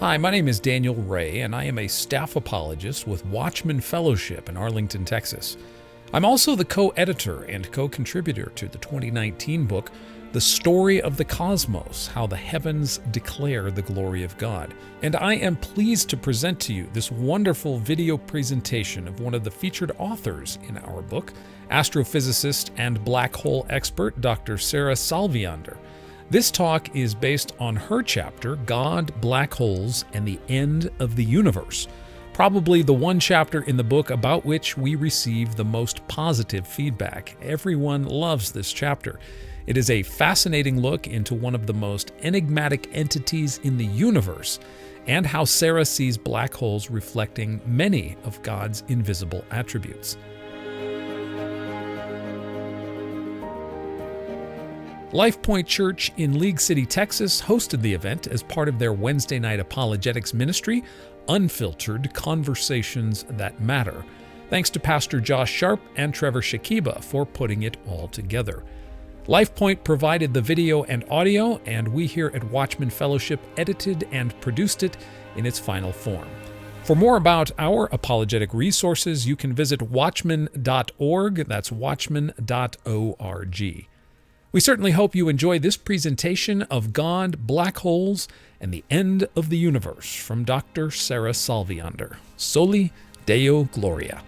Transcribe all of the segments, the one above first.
Hi, my name is Daniel Ray, and I am a staff apologist with Watchman Fellowship in Arlington, Texas. I'm also the co-editor and co-contributor to the 2019 book, The Story of the Cosmos, How the Heavens Declare the Glory of God. And I am pleased to present to you this wonderful video presentation of one of the featured authors in our book, astrophysicist and black hole expert Dr. Sarah Salviander. This talk is based on her chapter, God, Black Holes, and the End of the Universe, probably the one chapter in the book about which we receive the most positive feedback. Everyone loves this chapter. It is a fascinating look into one of the most enigmatic entities in the universe, and how Sarah sees black holes reflecting many of God's invisible attributes. LifePoint Church in League City, Texas hosted the event as part of their Wednesday night apologetics ministry, Unfiltered Conversations That Matter. Thanks to Pastor Josh Sharp and Trevor Shakiba for putting it all together. LifePoint provided the video and audio, and we here at Watchman Fellowship edited and produced it in its final form. For more about our apologetic resources, you can visit watchman.org. That's watchman.org. We certainly hope you enjoy this presentation of God, Black Holes, and the End of the Universe from Dr. Sarah Salviander. Soli Deo Gloria.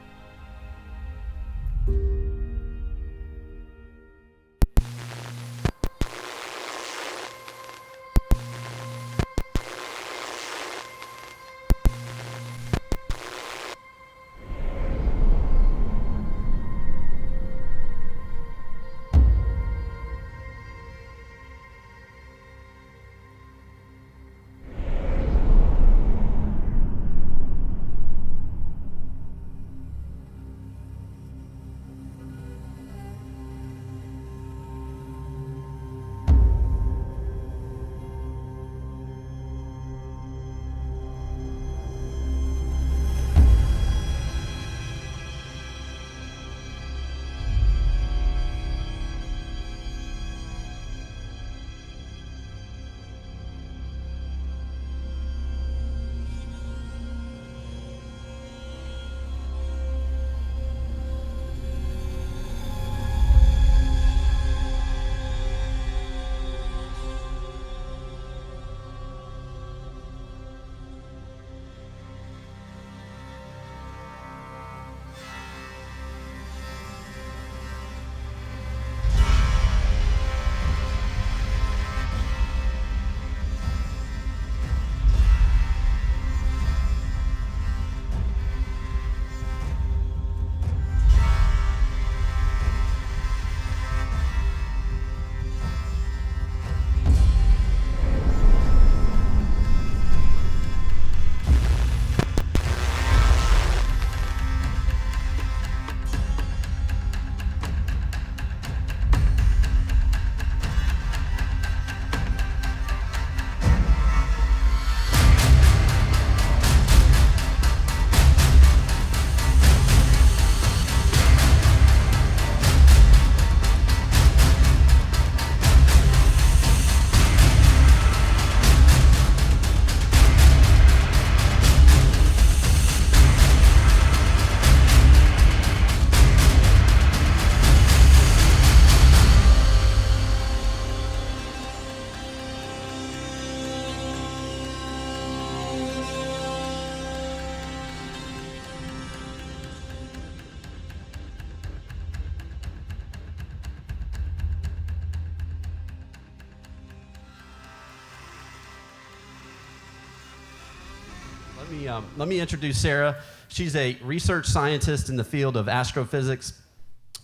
Let me introduce Sarah. She's a research scientist in the field of astrophysics.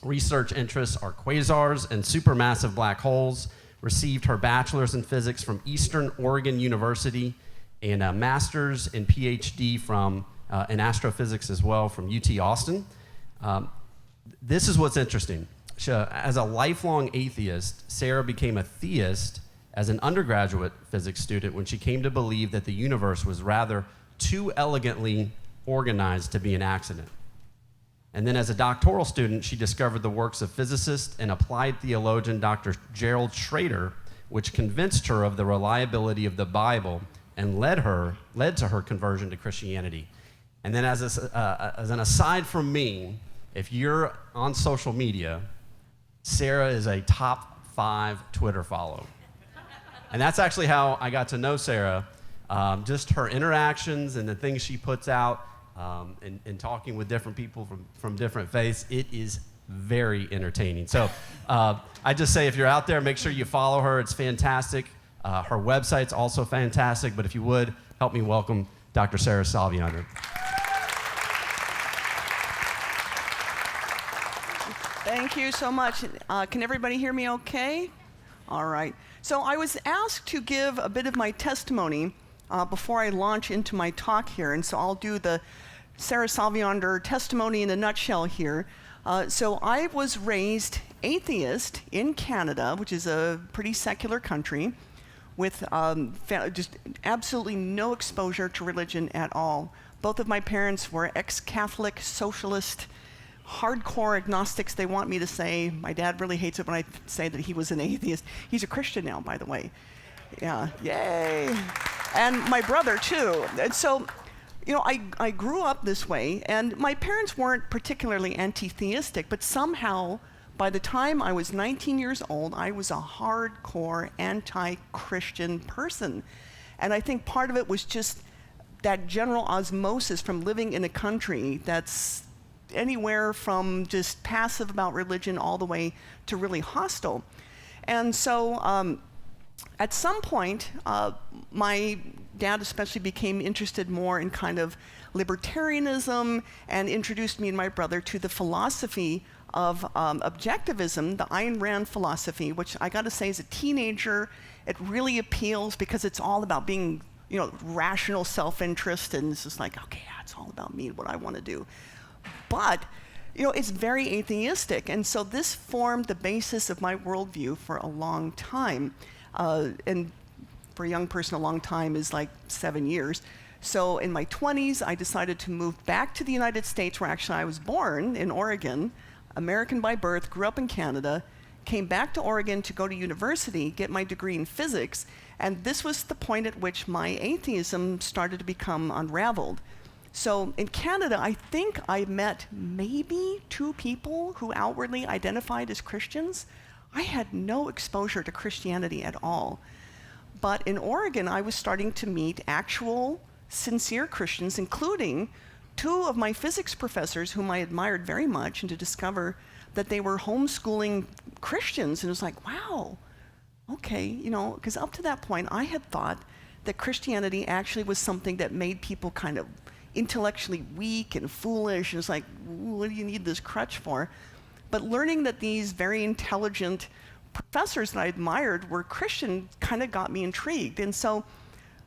Research interests are quasars and supermassive black holes. Received her bachelor's in physics from Eastern Oregon University and a master's and PhD in astrophysics as well from UT Austin. This is what's interesting. As a lifelong atheist, Sarah became a theist as an undergraduate physics student when she came to believe that the universe was rather too elegantly organized to be an accident. And then as a doctoral student, she discovered the works of physicist and applied theologian Dr. Gerald Schrader, which convinced her of the reliability of the Bible and led to her conversion to Christianity. And then as an aside from me, if you're on social media, Sarah is a top 5 Twitter follow. And that's actually how I got to know Sarah, just her interactions and the things she puts out, and talking with different people from different faiths. It is very entertaining. So I just say, if you're out there, make sure you follow her. It's fantastic. Her website's also fantastic, but if you would, help me welcome Dr. Sarah Salviander. Thank you so much. Can everybody hear me okay? All right. So I was asked to give a bit of my testimony before I launch into my talk here, and so I'll do the Sarah Salviander testimony in a nutshell here. So I was raised atheist in Canada, which is a pretty secular country, with just absolutely no exposure to religion at all. Both of my parents were ex-Catholic, socialist, hardcore agnostics, they want me to say. My dad really hates it when I say that he was an atheist. He's a Christian now, by the way. Yeah, yay. And my brother, too. And so, you know, I grew up this way, and my parents weren't particularly anti-theistic, but somehow, by the time I was 19 years old, I was a hardcore anti-Christian person. And I think part of it was just that general osmosis from living in a country that's anywhere from just passive about religion all the way to really hostile. And so at some point, my dad especially became interested more in kind of libertarianism and introduced me and my brother to the philosophy of objectivism, the Ayn Rand philosophy, which I gotta say, as a teenager, it really appeals because it's all about being, you know, rational self-interest, and it's just like, okay, yeah, it's all about me, what I wanna do. But, you know, it's very atheistic, and so this formed the basis of my worldview for a long time. And for a young person, a long time is like 7 years. So in my 20s, I decided to move back to the United States, where actually I was born in Oregon, American by birth, grew up in Canada, came back to Oregon to go to university, get my degree in physics, and this was the point at which my atheism started to become unraveled. So in Canada, I think I met maybe 2 people who outwardly identified as Christians. I had no exposure to Christianity at all. But in Oregon, I was starting to meet actual, sincere Christians, including 2 of my physics professors whom I admired very much, and to discover that they were homeschooling Christians. And it was like, wow, okay, you know, because up to that point, I had thought that Christianity actually was something that made people kind of intellectually weak and foolish, and it's like, what do you need this crutch for? But learning that these very intelligent professors that I admired were Christian kind of got me intrigued. And so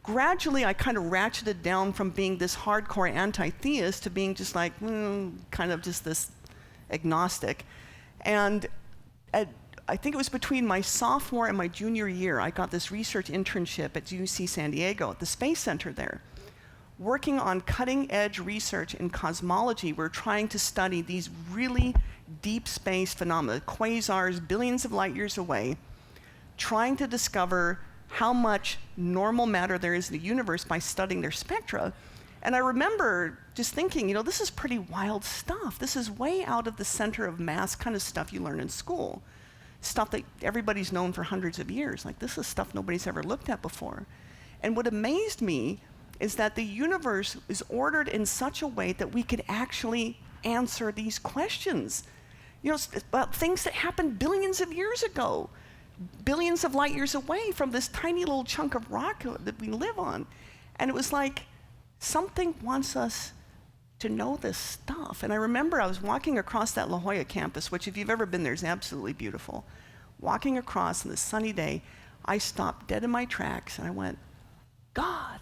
gradually I kind of ratcheted down from being this hardcore anti-theist to being just like, kind of just this agnostic. And I think it was between my sophomore and my junior year, I got this research internship at UC San Diego at the Space Center there. Working on cutting-edge research in cosmology, we're trying to study these really deep space phenomena, quasars billions of light years away, trying to discover how much normal matter there is in the universe by studying their spectra. And I remember just thinking, you know, this is pretty wild stuff. This is way out of the center of mass kind of stuff you learn in school. Stuff that everybody's known for hundreds of years. Like, this is stuff nobody's ever looked at before. And what amazed me is that the universe is ordered in such a way that we could actually answer these questions. You know, about things that happened billions of years ago, billions of light years away from this tiny little chunk of rock that we live on. And it was like, something wants us to know this stuff. And I remember I was walking across that La Jolla campus, which if you've ever been there is absolutely beautiful. Walking across on this sunny day, I stopped dead in my tracks and I went, God,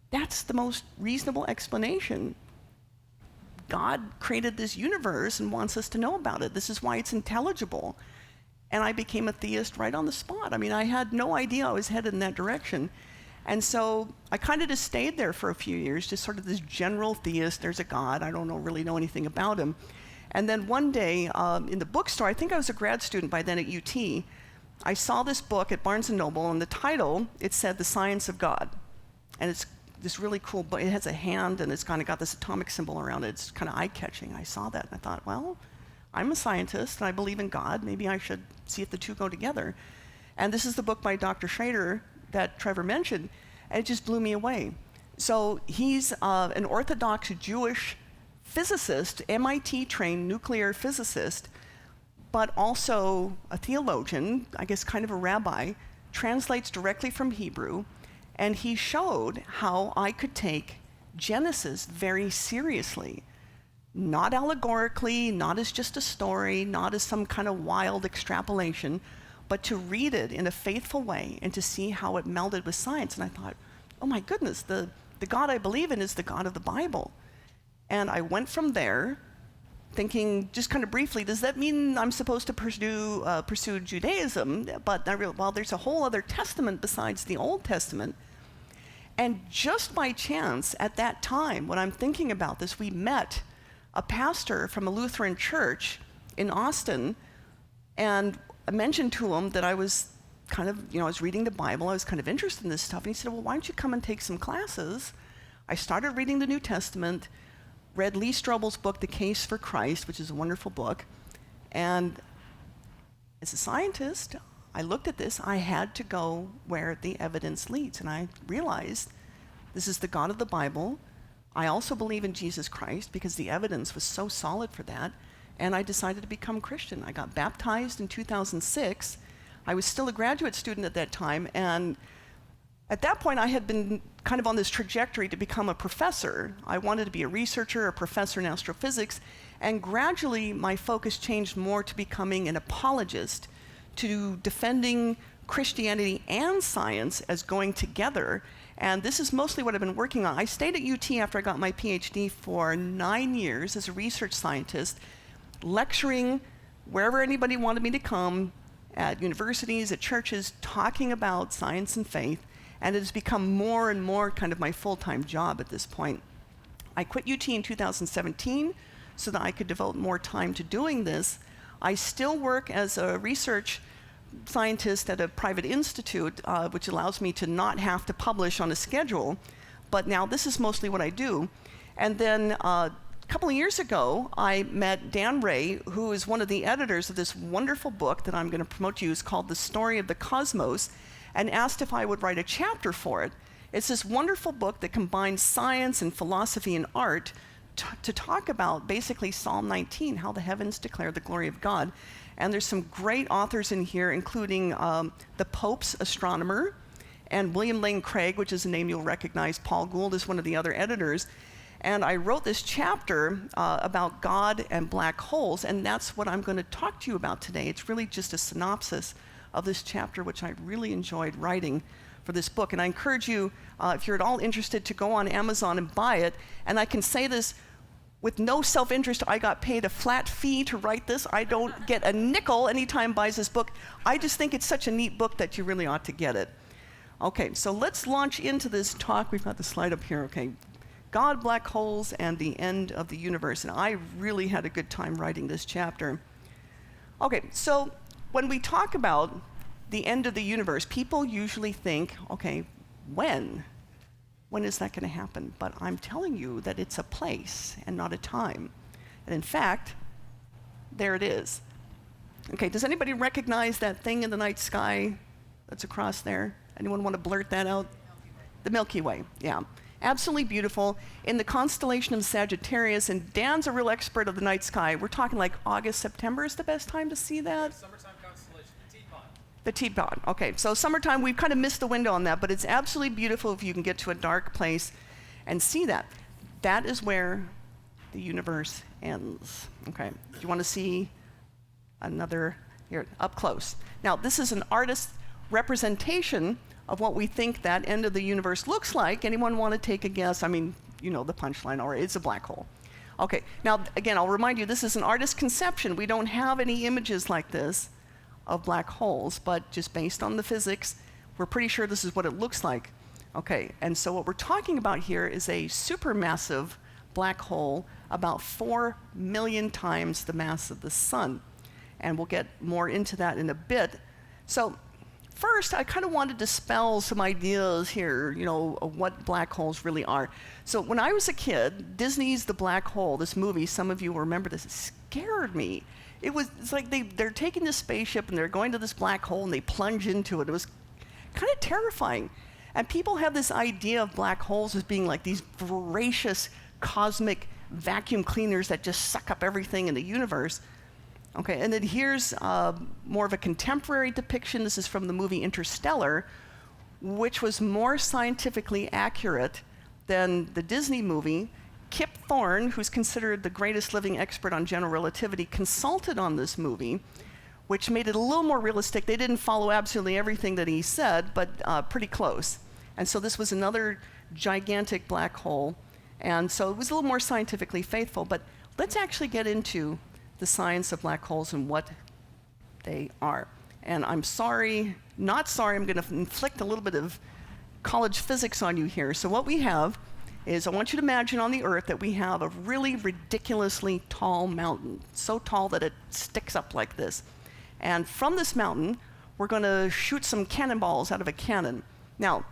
that's the most reasonable explanation. God created this universe and wants us to know about it. This is why it's intelligible. And I became a theist right on the spot. I mean, I had no idea I was headed in that direction. And so I kind of just stayed there for a few years, just sort of this general theist. There's a God. I don't really know anything about him. And then one day in the bookstore, I think I was a grad student by then at UT, I saw this book at Barnes & Noble, and the title, it said The Science of God. And it's this really cool book. It has a hand, and it's kind of got this atomic symbol around it. It's kind of eye-catching. I saw that, and I thought, well, I'm a scientist, and I believe in God. Maybe I should see if the two go together. And this is the book by Dr. Schrader that Trevor mentioned, and it just blew me away. So he's an Orthodox Jewish physicist, MIT-trained nuclear physicist, but also a theologian, I guess kind of a rabbi, translates directly from Hebrew, and he showed how I could take Genesis very seriously, not allegorically, not as just a story, not as some kind of wild extrapolation, but to read it in a faithful way and to see how it melded with science. And I thought, oh my goodness, the God I believe in is the God of the Bible. And I went from there thinking, just kind of briefly, does that mean I'm supposed to pursue Judaism? But I realized, well, there's a whole other testament besides the Old Testament. And just by chance, at that time, when I'm thinking about this, we met a pastor from a Lutheran church in Austin, and I mentioned to him that I was kind of, I was reading the Bible, I was kind of interested in this stuff, and he said, well, why don't you come and take some classes? I started reading the New Testament, read Lee Strobel's book, The Case for Christ, which is a wonderful book, and as a scientist, I looked at this, I had to go where the evidence leads, and I realized this is the God of the Bible. I also believe in Jesus Christ because the evidence was so solid for that, and I decided to become Christian. I got baptized in 2006. I was still a graduate student at that time, and at that point I had been kind of on this trajectory to become a professor. I wanted to be a researcher, a professor in astrophysics, and gradually my focus changed more to becoming an apologist, to defending Christianity and science as going together. And this is mostly what I've been working on. I stayed at UT after I got my PhD for 9 years as a research scientist, lecturing wherever anybody wanted me to come, at universities, at churches, talking about science and faith. And it has become more and more kind of my full-time job at this point. I quit UT in 2017 so that I could devote more time to doing this. I still work as a research scientist at a private institute, which allows me to not have to publish on a schedule, but now this is mostly what I do. And then a couple of years ago, I met Dan Ray, who is one of the editors of this wonderful book that I'm going to promote to you. It's called The Story of the Cosmos, and asked if I would write a chapter for it. It's this wonderful book that combines science and philosophy and art to talk about basically Psalm 19, how the heavens declare the glory of God. And there's some great authors in here, including the Pope's astronomer, and William Lane Craig, which is a name you'll recognize. Paul Gould is one of the other editors. And I wrote this chapter about God and black holes, and that's what I'm going to talk to you about today. It's really just a synopsis of this chapter, which I really enjoyed writing for this book. And I encourage you, if you're at all interested, to go on Amazon and buy it. And I can say this with no self-interest. I got paid a flat fee to write this. I don't get a nickel anytime buys this book. I just think it's such a neat book that you really ought to get it. Okay, so let's launch into this talk. We've got the slide up here, okay. God, black holes, and the end of the universe. And I really had a good time writing this chapter. Okay, so when we talk about the end of the universe, people usually think, okay, when? When is that going to happen? But I'm telling you that it's a place and not a time. And in fact, there it is. Okay, does anybody recognize that thing in the night sky that's across there? Anyone want to blurt that out? The Milky Way, yeah. Absolutely beautiful. In the constellation of Sagittarius, and Dan's a real expert of the night sky. We're talking like August, September is the best time to see that? Summertime constellation, the Teapot. The Teapot, okay. So summertime, we've kind of missed the window on that, but it's absolutely beautiful if you can get to a dark place and see that. That is where the universe ends, okay? Do you want to see another, here, up close. Now, this is an artist's representation of what we think that end of the universe looks like. Anyone want to take a guess? I mean, you know the punchline, or it's a black hole. Okay, now again, I'll remind you, this is an artist's conception. We don't have any images like this of black holes, but just based on the physics, we're pretty sure this is what it looks like. Okay, and so what we're talking about here is a supermassive black hole, about 4 million times the mass of the sun. And we'll get more into that in a bit. So first, I kind of want to dispel some ideas here, of what black holes really are. So when I was a kid, Disney's The Black Hole, this movie, some of you will remember this, it scared me. It's like they're taking this spaceship and they're going to this black hole and they plunge into it. It was kind of terrifying. And people have this idea of black holes as being like these voracious cosmic vacuum cleaners that just suck up everything in the universe. Okay, and then here's more of a contemporary depiction. This is from the movie Interstellar, which was more scientifically accurate than the Disney movie. Kip Thorne, who's considered the greatest living expert on general relativity, consulted on this movie, which made it a little more realistic. They didn't follow absolutely everything that he said, but pretty close. And so this was another gigantic black hole. And so it was a little more scientifically faithful. But let's actually get into the science of black holes and what they are. And I'm not sorry, I'm going to inflict a little bit of college physics on you here. So what we have is, I want you to imagine on the Earth that we have a really ridiculously tall mountain, so tall that it sticks up like this. And from this mountain, we're going to shoot some cannonballs out of a cannon. Now,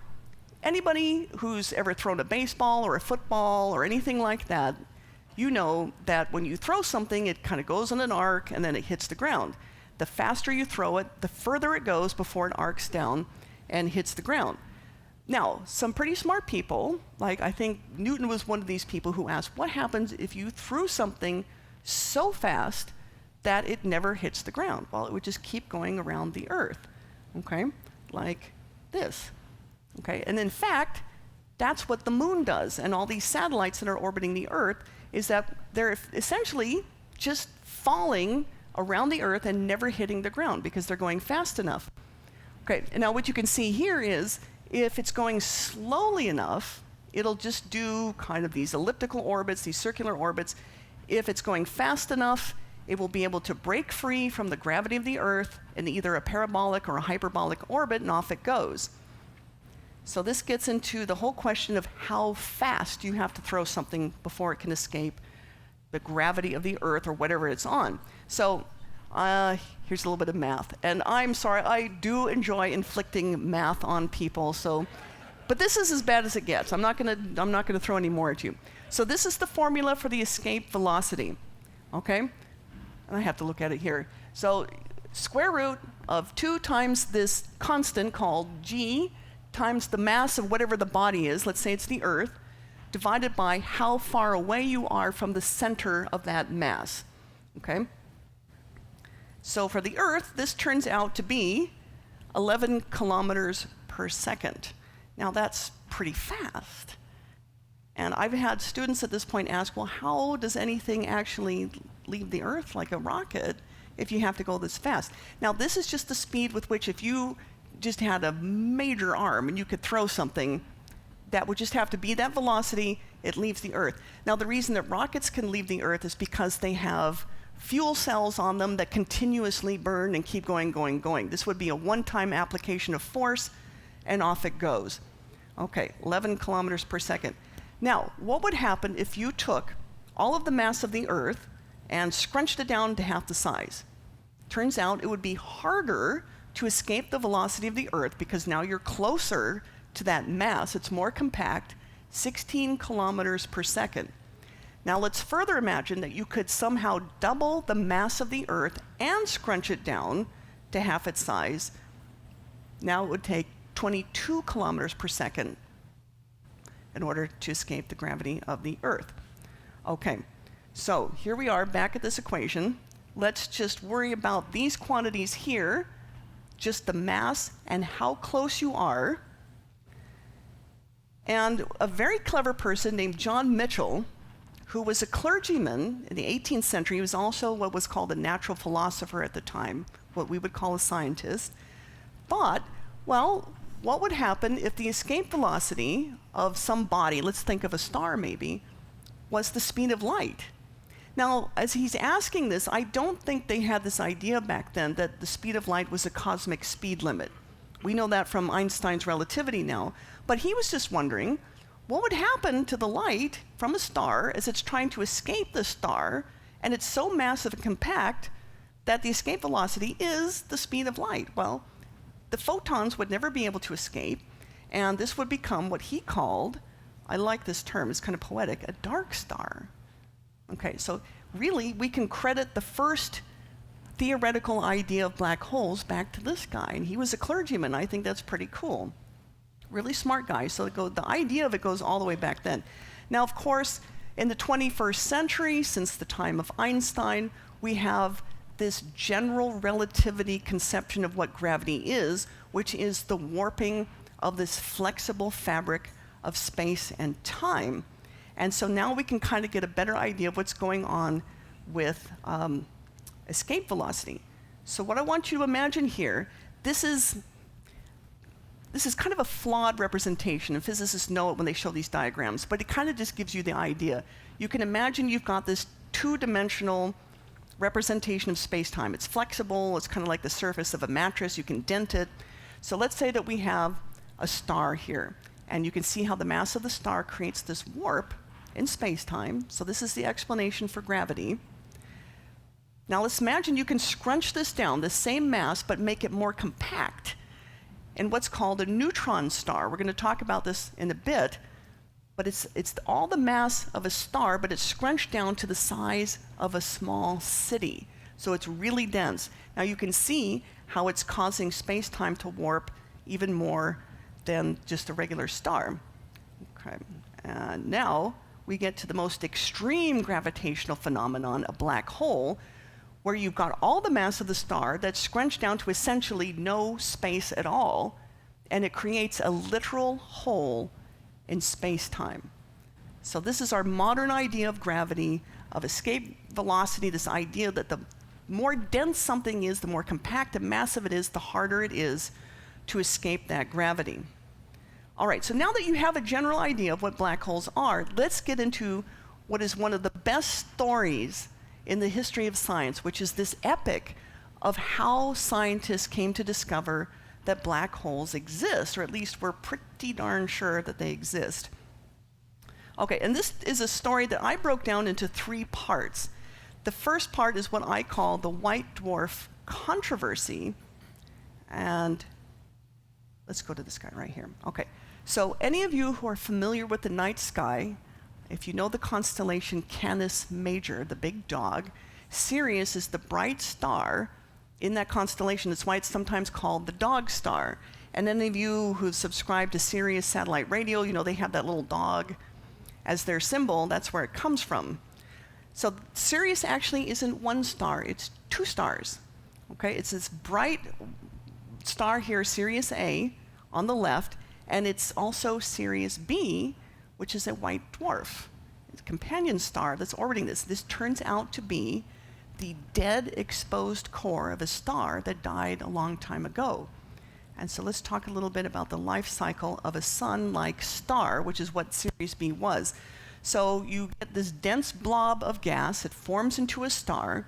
anybody who's ever thrown a baseball or a football or anything like that, you know that when you throw something, it kind of goes on an arc and then it hits the ground. The faster you throw it, the further it goes before it arcs down and hits the ground. Now, some pretty smart people, like I think Newton was one of these people who asked, what happens if you threw something so fast that it never hits the ground? Well, it would just keep going around the Earth, okay, like this, okay? And in fact, that's what the moon does, and all these satellites that are orbiting the Earth, is that they're essentially just falling around the Earth and never hitting the ground because they're going fast enough. Okay, and now what you can see here is, if it's going slowly enough, it'll just do kind of these elliptical orbits, these circular orbits. If it's going fast enough, it will be able to break free from the gravity of the Earth in either a parabolic or a hyperbolic orbit, and off it goes. So this gets into the whole question of how fast you have to throw something before it can escape the gravity of the Earth or whatever it's on. So here's a little bit of math. And I'm sorry, I do enjoy inflicting math on people. But this is as bad as it gets. I'm not gonna throw any more at you. So this is the formula for the escape velocity, okay? And I have to look at it here. So square root of 2 times this constant called g times the mass of whatever the body is, let's say it's the Earth, divided by how far away you are from the center of that mass, okay? So for the Earth, this turns out to be 11 kilometers per second. Now that's pretty fast. And I've had students at this point ask, well, how does anything actually leave the Earth like a rocket if you have to go this fast? Now this is just the speed with which, if you just had a major arm and you could throw something, that would just have to be that velocity, it leaves the Earth. Now the reason that rockets can leave the Earth is because they have fuel cells on them that continuously burn and keep going, going, going. This would be a one-time application of force, and off it goes. Okay, 11 kilometers per second. Now, what would happen if you took all of the mass of the Earth and scrunched it down to half the size? Turns out it would be harder to escape the velocity of the Earth because now you're closer to that mass. It's more compact, 16 kilometers per second. Now let's further imagine that you could somehow double the mass of the Earth and scrunch it down to half its size. Now it would take 22 kilometers per second in order to escape the gravity of the Earth. Okay, so here we are back at this equation. Let's just worry about these quantities here, just the mass and how close you are. And a very clever person named John Mitchell, who was a clergyman in the 18th century, he was also what was called a natural philosopher at the time, what we would call a scientist, thought, well, what would happen if the escape velocity of some body, let's think of a star maybe, was the speed of light? Now, as he's asking this, I don't think they had this idea back then that the speed of light was a cosmic speed limit. We know that from Einstein's relativity now, but he was just wondering, what would happen to the light from a star as it's trying to escape the star, and it's so massive and compact that the escape velocity is the speed of light? Well, the photons would never be able to escape, and this would become what he called, I like this term, it's kind of poetic, a dark star. Okay, so really we can credit the first theoretical idea of black holes back to this guy, and he was a clergyman. I think that's pretty cool. Really smart guy, so the idea of it goes all the way back then. Now, of course, in the 21st century, since the time of Einstein, we have this general relativity conception of what gravity is, which is the warping of this flexible fabric of space and time. And so now we can kind of get a better idea of what's going on with escape velocity. So what I want you to imagine here, this is kind of a flawed representation, and physicists know it when they show these diagrams, but it kind of just gives you the idea. You can imagine you've got this two-dimensional representation of space-time. It's flexible, it's kind of like the surface of a mattress, you can dent it. So let's say that we have a star here, and you can see how the mass of the star creates this warp in space-time. So this is the explanation for gravity. Now let's imagine you can scrunch this down, the same mass, but make it more compact in what's called a neutron star. We're going to talk about this in a bit, but it's all the mass of a star, but it's scrunched down to the size of a small city. So it's really dense. Now you can see how it's causing space-time to warp even more than just a regular star. Okay. And now we get to the most extreme gravitational phenomenon, a black hole, where you've got all the mass of the star that's scrunched down to essentially no space at all, and it creates a literal hole in space-time. So this is our modern idea of gravity, of escape velocity, this idea that the more dense something is, the more compact and massive it is, the harder it is to escape that gravity. All right, so now that you have a general idea of what black holes are, let's get into what is one of the best stories in the history of science, which is this epic of how scientists came to discover that black holes exist, or at least we're pretty darn sure that they exist. Okay, and this is a story that I broke down into 3 parts. The first part is what I call the white dwarf controversy, and let's go to this guy right here. Okay, so any of you who are familiar with the night sky, if you know the constellation Canis Major, the big dog, Sirius is the bright star in that constellation. That's why it's sometimes called the dog star. And any of you who subscribe to Sirius satellite radio, you know they have that little dog as their symbol. That's where it comes from. So Sirius actually isn't one star, it's 2 stars. Okay, it's this bright star here, Sirius A, on the left, and it's also Sirius B, which is a white dwarf. It's a companion star that's orbiting this. This turns out to be the dead exposed core of a star that died a long time ago. And so let's talk a little bit about the life cycle of a sun-like star, which is what Sirius B was. So you get this dense blob of gas, it forms into a star,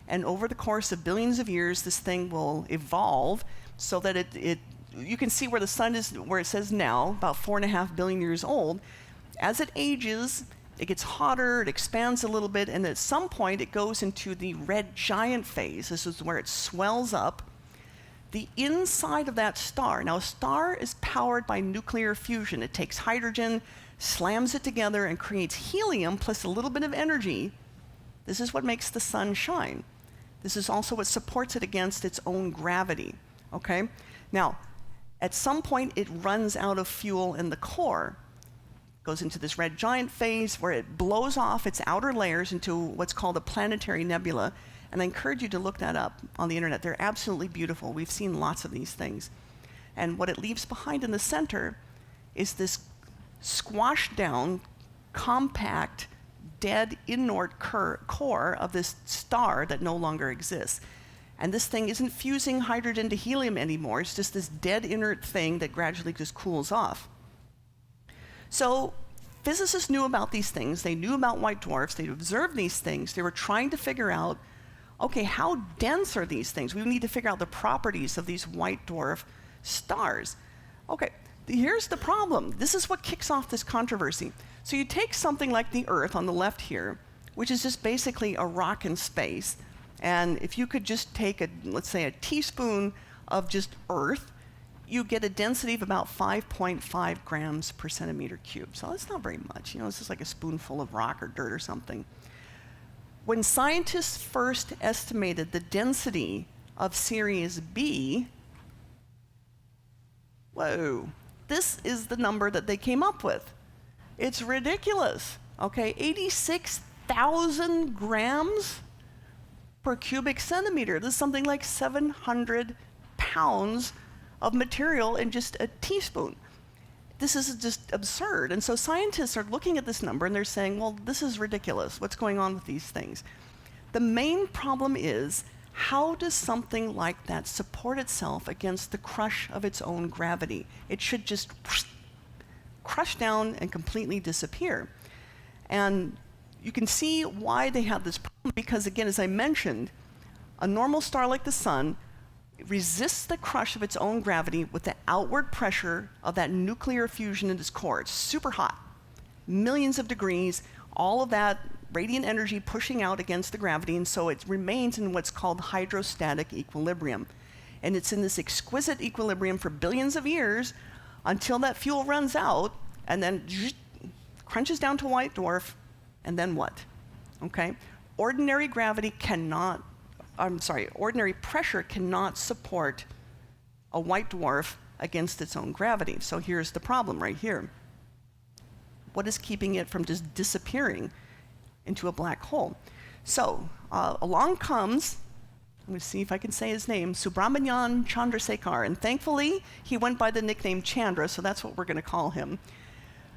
and over the course of billions of years, this thing will evolve so that you can see where the sun is, where it says now, about 4.5 billion years old. As it ages, it gets hotter, it expands a little bit, and at some point it goes into the red giant phase. This is where it swells up. The inside of that star, now a star is powered by nuclear fusion. It takes hydrogen, slams it together, and creates helium plus a little bit of energy. This is what makes the sun shine. This is also what supports it against its own gravity, okay? Now, at some point it runs out of fuel in the core, goes into this red giant phase where it blows off its outer layers into what's called a planetary nebula. And I encourage you to look that up on the internet. They're absolutely beautiful. We've seen lots of these things. And what it leaves behind in the center is this squashed down, compact, dead, inert core of this star that no longer exists. And this thing isn't fusing hydrogen to helium anymore. It's just this dead, inert thing that gradually just cools off. So physicists knew about these things. They knew about white dwarfs. They observed these things. They were trying to figure out, okay, how dense are these things? We need to figure out the properties of these white dwarf stars. Okay, here's the problem. This is what kicks off this controversy. So you take something like the Earth on the left here, which is just basically a rock in space. And if you could just take let's say a teaspoon of just Earth, you get a density of about 5.5 grams per centimeter cubed. So that's not very much. This is like a spoonful of rock or dirt or something. When scientists first estimated the density of Sirius B, whoa, this is the number that they came up with. It's ridiculous, okay? 86,000 grams per cubic centimeter. This is something like 700 pounds of material in just a teaspoon. This is just absurd. And so scientists are looking at this number and they're saying, well, this is ridiculous. What's going on with these things? The main problem is, how does something like that support itself against the crush of its own gravity? It should just crush down and completely disappear. And you can see why they have this problem, because again, as I mentioned, a normal star like the sun resists the crush of its own gravity with the outward pressure of that nuclear fusion in its core. It's super hot, millions of degrees, all of that radiant energy pushing out against the gravity, and so it remains in what's called hydrostatic equilibrium. And it's in this exquisite equilibrium for billions of years until that fuel runs out, and then crunches down to a white dwarf, and then what? Okay? Ordinary pressure cannot support a white dwarf against its own gravity. So here's the problem right here. What is keeping it from just disappearing into a black hole? So along comes, I'm going to see if I can say his name, Subramanian Chandrasekhar, and thankfully he went by the nickname Chandra, so that's what we're going to call him.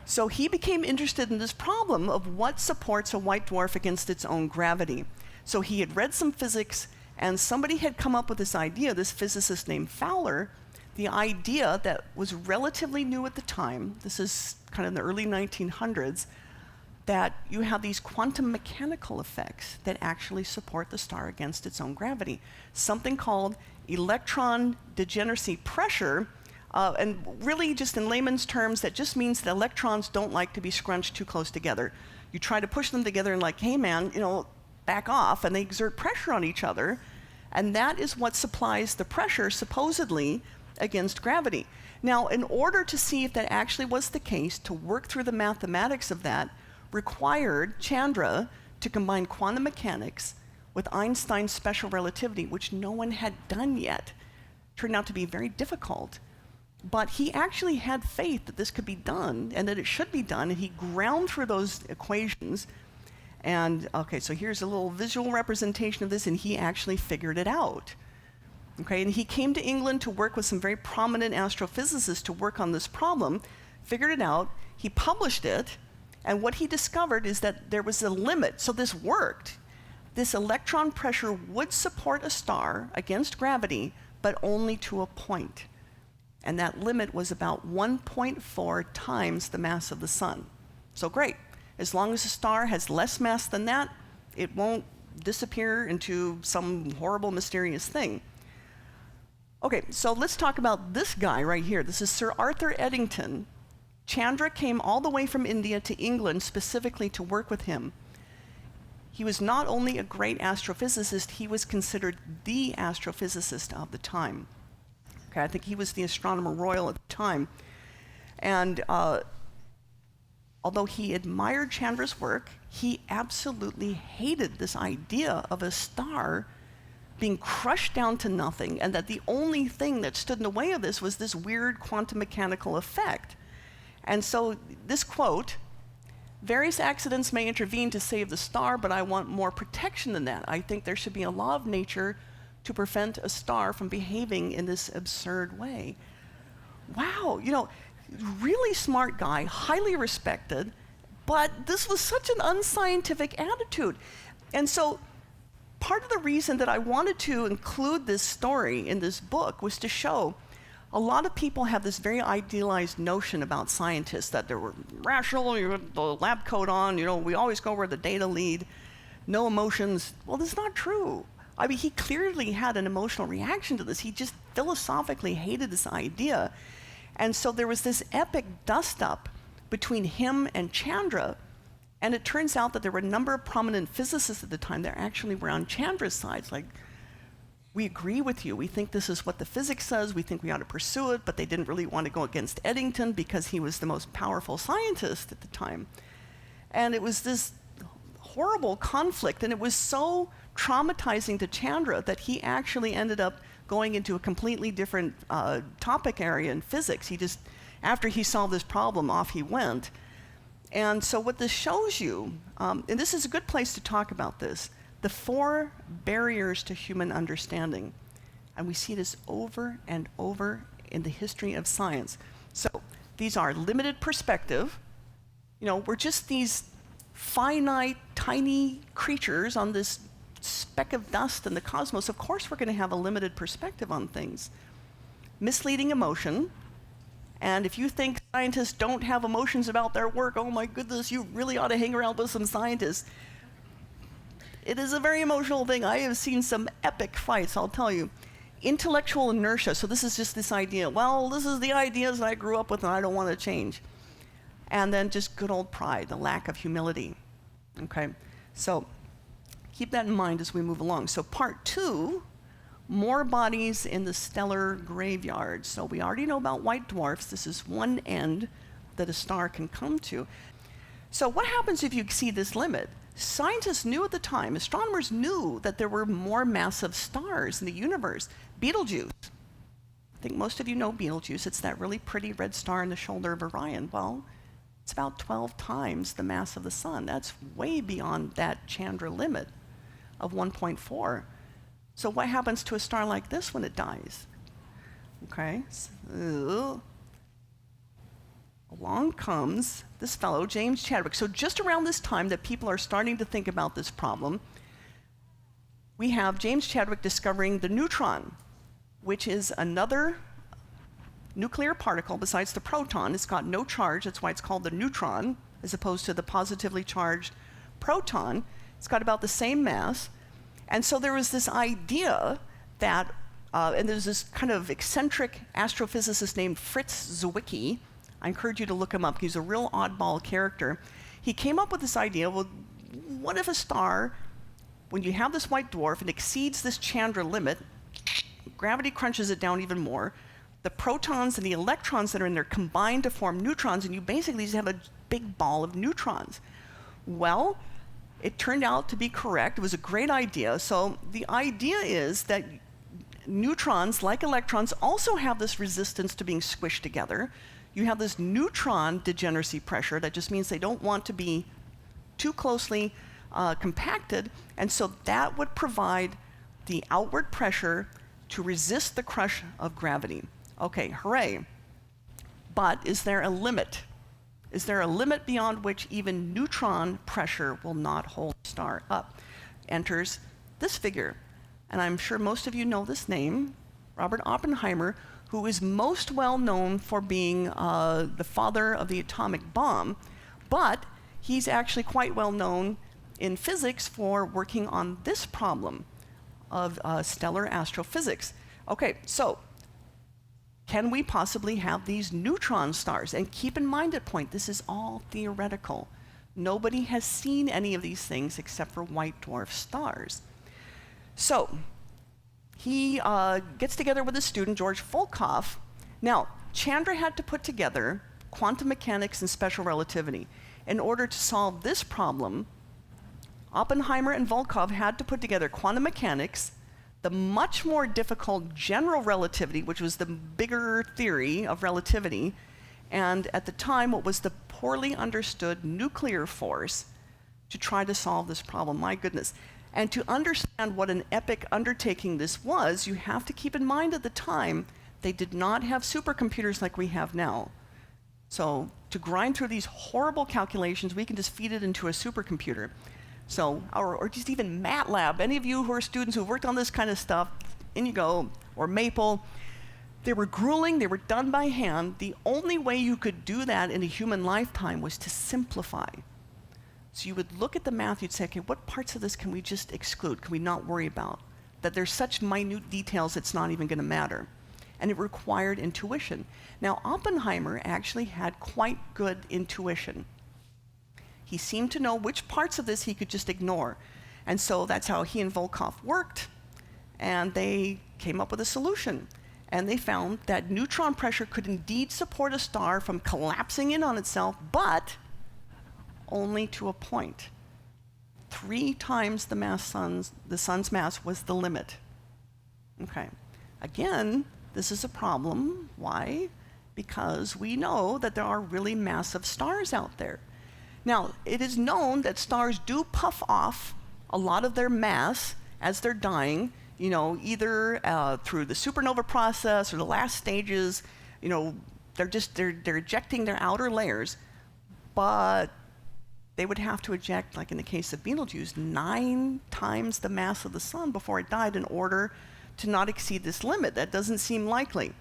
So he became interested in this problem of what supports a white dwarf against its own gravity. So he had read some physics, and somebody had come up with this idea, this physicist named Fowler, the idea that was relatively new at the time, this is kind of in the early 1900s, that you have these quantum mechanical effects that actually support the star against its own gravity. Something called electron degeneracy pressure, and really just in layman's terms, that just means that electrons don't like to be scrunched too close together. You try to push them together and like, hey man, back off, and they exert pressure on each other, and that is what supplies the pressure, supposedly, against gravity. Now, in order to see if that actually was the case, to work through the mathematics of that, required Chandra to combine quantum mechanics with Einstein's special relativity, which no one had done yet. Turned out to be very difficult. But he actually had faith that this could be done and that it should be done, and he ground through those equations. And okay, so here's a little visual representation of this, and he actually figured it out. Okay, and he came to England to work with some very prominent astrophysicists to work on this problem, figured it out, he published it, and what he discovered is that there was a limit. So this worked. This electron pressure would support a star against gravity, but only to a point. And that limit was about 1.4 times the mass of the sun. So great. As long as the star has less mass than that, it won't disappear into some horrible, mysterious thing. Okay, so let's talk about this guy right here. This is Sir Arthur Eddington. Chandra came all the way from India to England specifically to work with him. He was not only a great astrophysicist, he was considered the astrophysicist of the time. Okay, I think he was the astronomer royal at the time. And although he admired Chandra's work, he absolutely hated this idea of a star being crushed down to nothing, and that the only thing that stood in the way of this was this weird quantum mechanical effect. And so this quote, "Various accidents may intervene to save the star, but I want more protection than that. I think there should be a law of nature to prevent a star from behaving in this absurd way." Wow, really smart guy, highly respected, but this was such an unscientific attitude. And so part of the reason that I wanted to include this story in this book was to show a lot of people have this very idealized notion about scientists, that they were rational, you have the lab coat on, we always go where the data lead, no emotions. Well, that's not true. I mean, he clearly had an emotional reaction to this. He just philosophically hated this idea. And so there was this epic dust-up between him and Chandra, and it turns out that there were a number of prominent physicists at the time that actually were on Chandra's side, like we agree with you. We think this is what the physics says. We think we ought to pursue it, but they didn't really want to go against Eddington because he was the most powerful scientist at the time. And it was this horrible conflict, and it was so traumatizing to Chandra that he actually ended up going into a completely different topic area in physics. He just, after he solved this problem, off he went. And so what this shows you, and this is a good place to talk about this, the 4 barriers to human understanding. And we see this over and over in the history of science. So these are limited perspective. You know, we're just these finite, tiny creatures on this speck of dust in the cosmos. Of course we're going to have a limited perspective on things. Misleading emotion. And if you think scientists don't have emotions about their work, oh my goodness, you really ought to hang around with some scientists. It is a very emotional thing. I have seen some epic fights, I'll tell you. Intellectual inertia. So this is just this idea, well, this is the ideas I grew up with and I don't want to change. And then just good old pride, the lack of humility. Okay, so keep that in mind as we move along. So part 2, more bodies in the stellar graveyard. So we already know about white dwarfs. This is one end that a star can come to. So what happens if you exceed this limit? Scientists knew at the time, astronomers knew that there were more massive stars in the universe. Betelgeuse. I think most of you know Betelgeuse. It's that really pretty red star in the shoulder of Orion. Well, it's about 12 times the mass of the sun. That's way beyond that Chandra limit of 1.4. So what happens to a star like this when it dies? Okay, so along comes this fellow, James Chadwick. So just around this time that people are starting to think about this problem, we have James Chadwick discovering the neutron, which is another nuclear particle besides the proton. It's got no charge. That's why it's called the neutron, as opposed to the positively charged proton. It's got about the same mass. And so there was this idea that, and there's this kind of eccentric astrophysicist named Fritz Zwicky. I encourage you to look him up. He's a real oddball character. He came up with this idea, well, what if a star, when you have this white dwarf and exceeds this Chandra limit, gravity crunches it down even more, the protons and the electrons that are in there combine to form neutrons, and you basically just have a big ball of neutrons. Well, it turned out to be correct. It was a great idea. So the idea is that neutrons, like electrons, also have this resistance to being squished together. You have this neutron degeneracy pressure. That just means they don't want to be too closely compacted. And so that would provide the outward pressure to resist the crush of gravity. Okay, hooray. But is there a limit? Is there a limit beyond which even neutron pressure will not hold the star up? Enters this figure. And I'm sure most of you know this name, Robert Oppenheimer, who is most well known for being the father of the atomic bomb, but he's actually quite well known in physics for working on this problem of stellar astrophysics. Okay, so can we possibly have these neutron stars? And keep in mind at point, this is all theoretical. Nobody has seen any of these things except for white dwarf stars. So he gets together with a student, George Volkoff. Now, Chandra had to put together quantum mechanics and special relativity. In order to solve this problem, Oppenheimer and Volkoff had to put together quantum mechanics, the much more difficult general relativity, which was the bigger theory of relativity, and at the time what was the poorly understood nuclear force to try to solve this problem. My goodness. And to understand what an epic undertaking this was, you have to keep in mind at the time they did not have supercomputers like we have now. So to grind through these horrible calculations, we can just feed it into a supercomputer. So, or just even MATLAB. Any of you who are students who've worked on this kind of stuff, in you go, or Maple. They were grueling, they were done by hand. The only way you could do that in a human lifetime was to simplify. So you would look at the math, you'd say, okay, what parts of this can we just exclude, can we not worry about? That there's such minute details it's not even gonna matter. And it required intuition. Now, Oppenheimer actually had quite good intuition. He seemed to know which parts of this he could just ignore. And so that's how he and Volkoff worked. and they came up with a solution. And they found that neutron pressure could indeed support a star from collapsing in on itself, but only to a point. 3 times the sun's mass was the limit. Okay. Again, this is a problem. Why? Because we know that there are really massive stars out there. Now, it is known that stars do puff off a lot of their mass as they're dying, either through the supernova process or the last stages. They're ejecting their outer layers, but they would have to eject, like in the case of Betelgeuse, 9 times the mass of the sun before it died in order to not exceed this limit. That doesn't seem likely.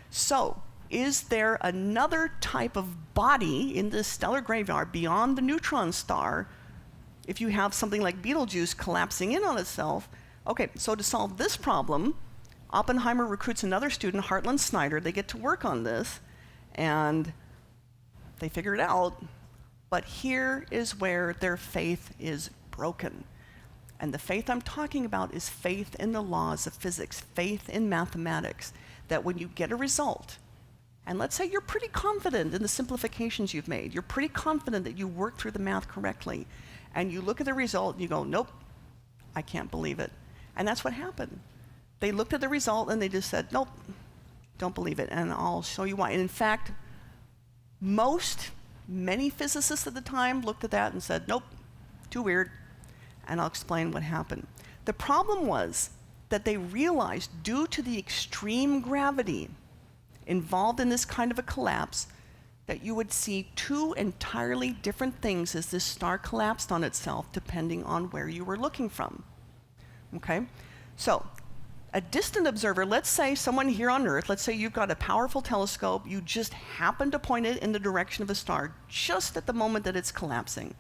So, is there another type of body in this stellar graveyard beyond the neutron star if you have something like Betelgeuse collapsing in on itself? Okay, so to solve this problem, Oppenheimer recruits another student, Hartland Snyder. They get to work on this, and they figure it out. But here is where their faith is broken. And the faith I'm talking about is faith in the laws of physics, faith in mathematics, that when you get a result, and let's say you're pretty confident in the simplifications you've made, you're pretty confident that you worked through the math correctly, and you look at the result and you go, nope, I can't believe it. And that's what happened. They looked at the result and they just said, nope, don't believe it, and I'll show you why. And in fact, many physicists at the time looked at that and said, nope, too weird, and I'll explain what happened. The problem was that they realized, due to the extreme gravity involved in this kind of a collapse, that you would see 2 entirely different things as this star collapsed on itself, depending on where you were looking from. Okay? So, a distant observer, let's say someone here on Earth, let's say you've got a powerful telescope, you just happen to point it in the direction of a star just at the moment that it's collapsing.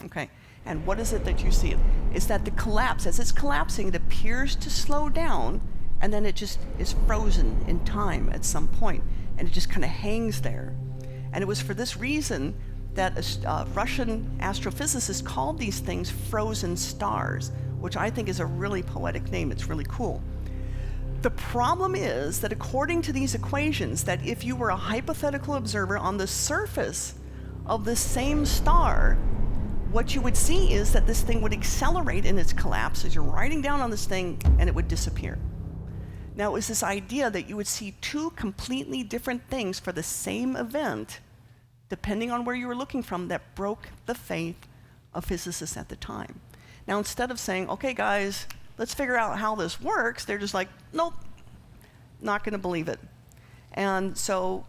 Okay? And what is it that you see? Is that the collapse, as it's collapsing, it appears to slow down, and then it just is frozen in time at some point, and it just kind of hangs there. And it was for this reason that a Russian astrophysicist called these things frozen stars, which I think is a really poetic name. It's really cool. The problem is that according to these equations, that if you were a hypothetical observer on the surface of the same star, what you would see is that this thing would accelerate in its collapse as you're riding down on this thing, and it would disappear. Now, it was this idea that you would see 2 completely different things for the same event, depending on where you were looking from, that broke the faith of physicists at the time. Now, instead of saying, okay, guys, let's figure out how this works, they're just like, nope, not going to believe it. And so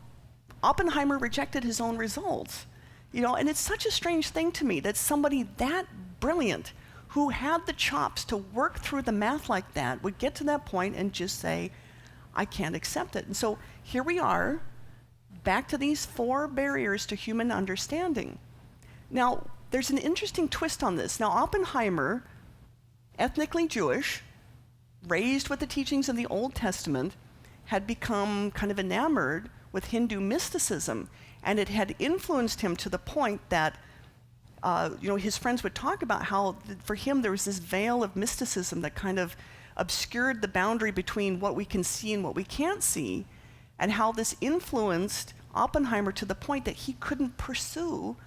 Oppenheimer rejected his own results. And it's such a strange thing to me that somebody that brilliant, who had the chops to work through the math like that, would get to that point and just say, I can't accept it. And so here we are, back to these 4 barriers to human understanding. Now, there's an interesting twist on this. Now, Oppenheimer, ethnically Jewish, raised with the teachings of the Old Testament, had become kind of enamored with Hindu mysticism, and it had influenced him to the point that his friends would talk about how for him there was this veil of mysticism that kind of obscured the boundary between what we can see and what we can't see, and how this influenced Oppenheimer to the point that he couldn't pursue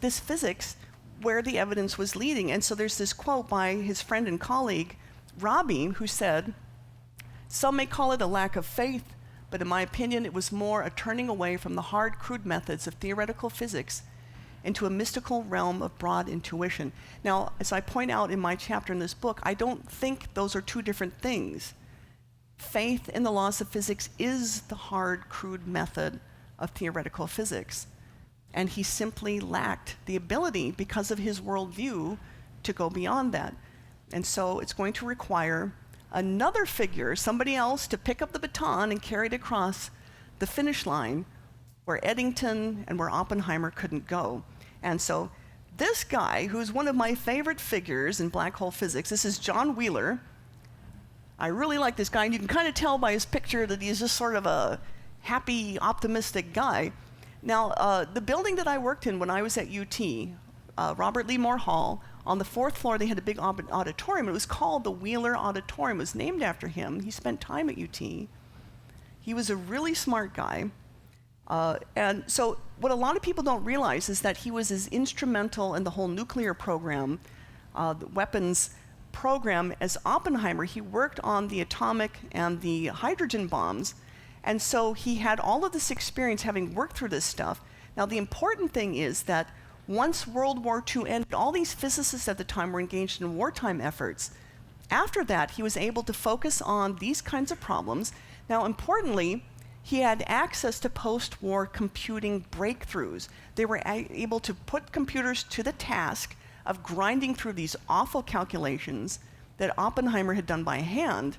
this physics where the evidence was leading. And so there's this quote by his friend and colleague, Robbie, who said, "Some may call it a lack of faith, but in my opinion, it was more a turning away from the hard, crude methods of theoretical physics into a mystical realm of broad intuition." Now, as I point out in my chapter in this book, I don't think those are 2 different things. Faith in the laws of physics is the hard, crude method of theoretical physics. And he simply lacked the ability, because of his worldview, to go beyond that. And so it's going to require another figure, somebody else, to pick up the baton and carry it across the finish line where Eddington and where Oppenheimer couldn't go. And so this guy, who's one of my favorite figures in black hole physics, this is John Wheeler. I really like this guy, and you can kind of tell by his picture that he's just sort of a happy, optimistic guy. Now, the building that I worked in when I was at UT, Robert Lee Moore Hall. On the 4th floor, they had a big auditorium. It was called the Wheeler Auditorium. It was named after him. He spent time at UT. He was a really smart guy. And so what a lot of people don't realize is that he was as instrumental in the whole nuclear program, the weapons program, as Oppenheimer. He worked on the atomic and the hydrogen bombs. And so he had all of this experience having worked through this stuff. Now, the important thing is that once World War II ended, all these physicists at the time were engaged in wartime efforts. After that, he was able to focus on these kinds of problems. Now, importantly, he had access to post-war computing breakthroughs. They were able to put computers to the task of grinding through these awful calculations that Oppenheimer had done by hand.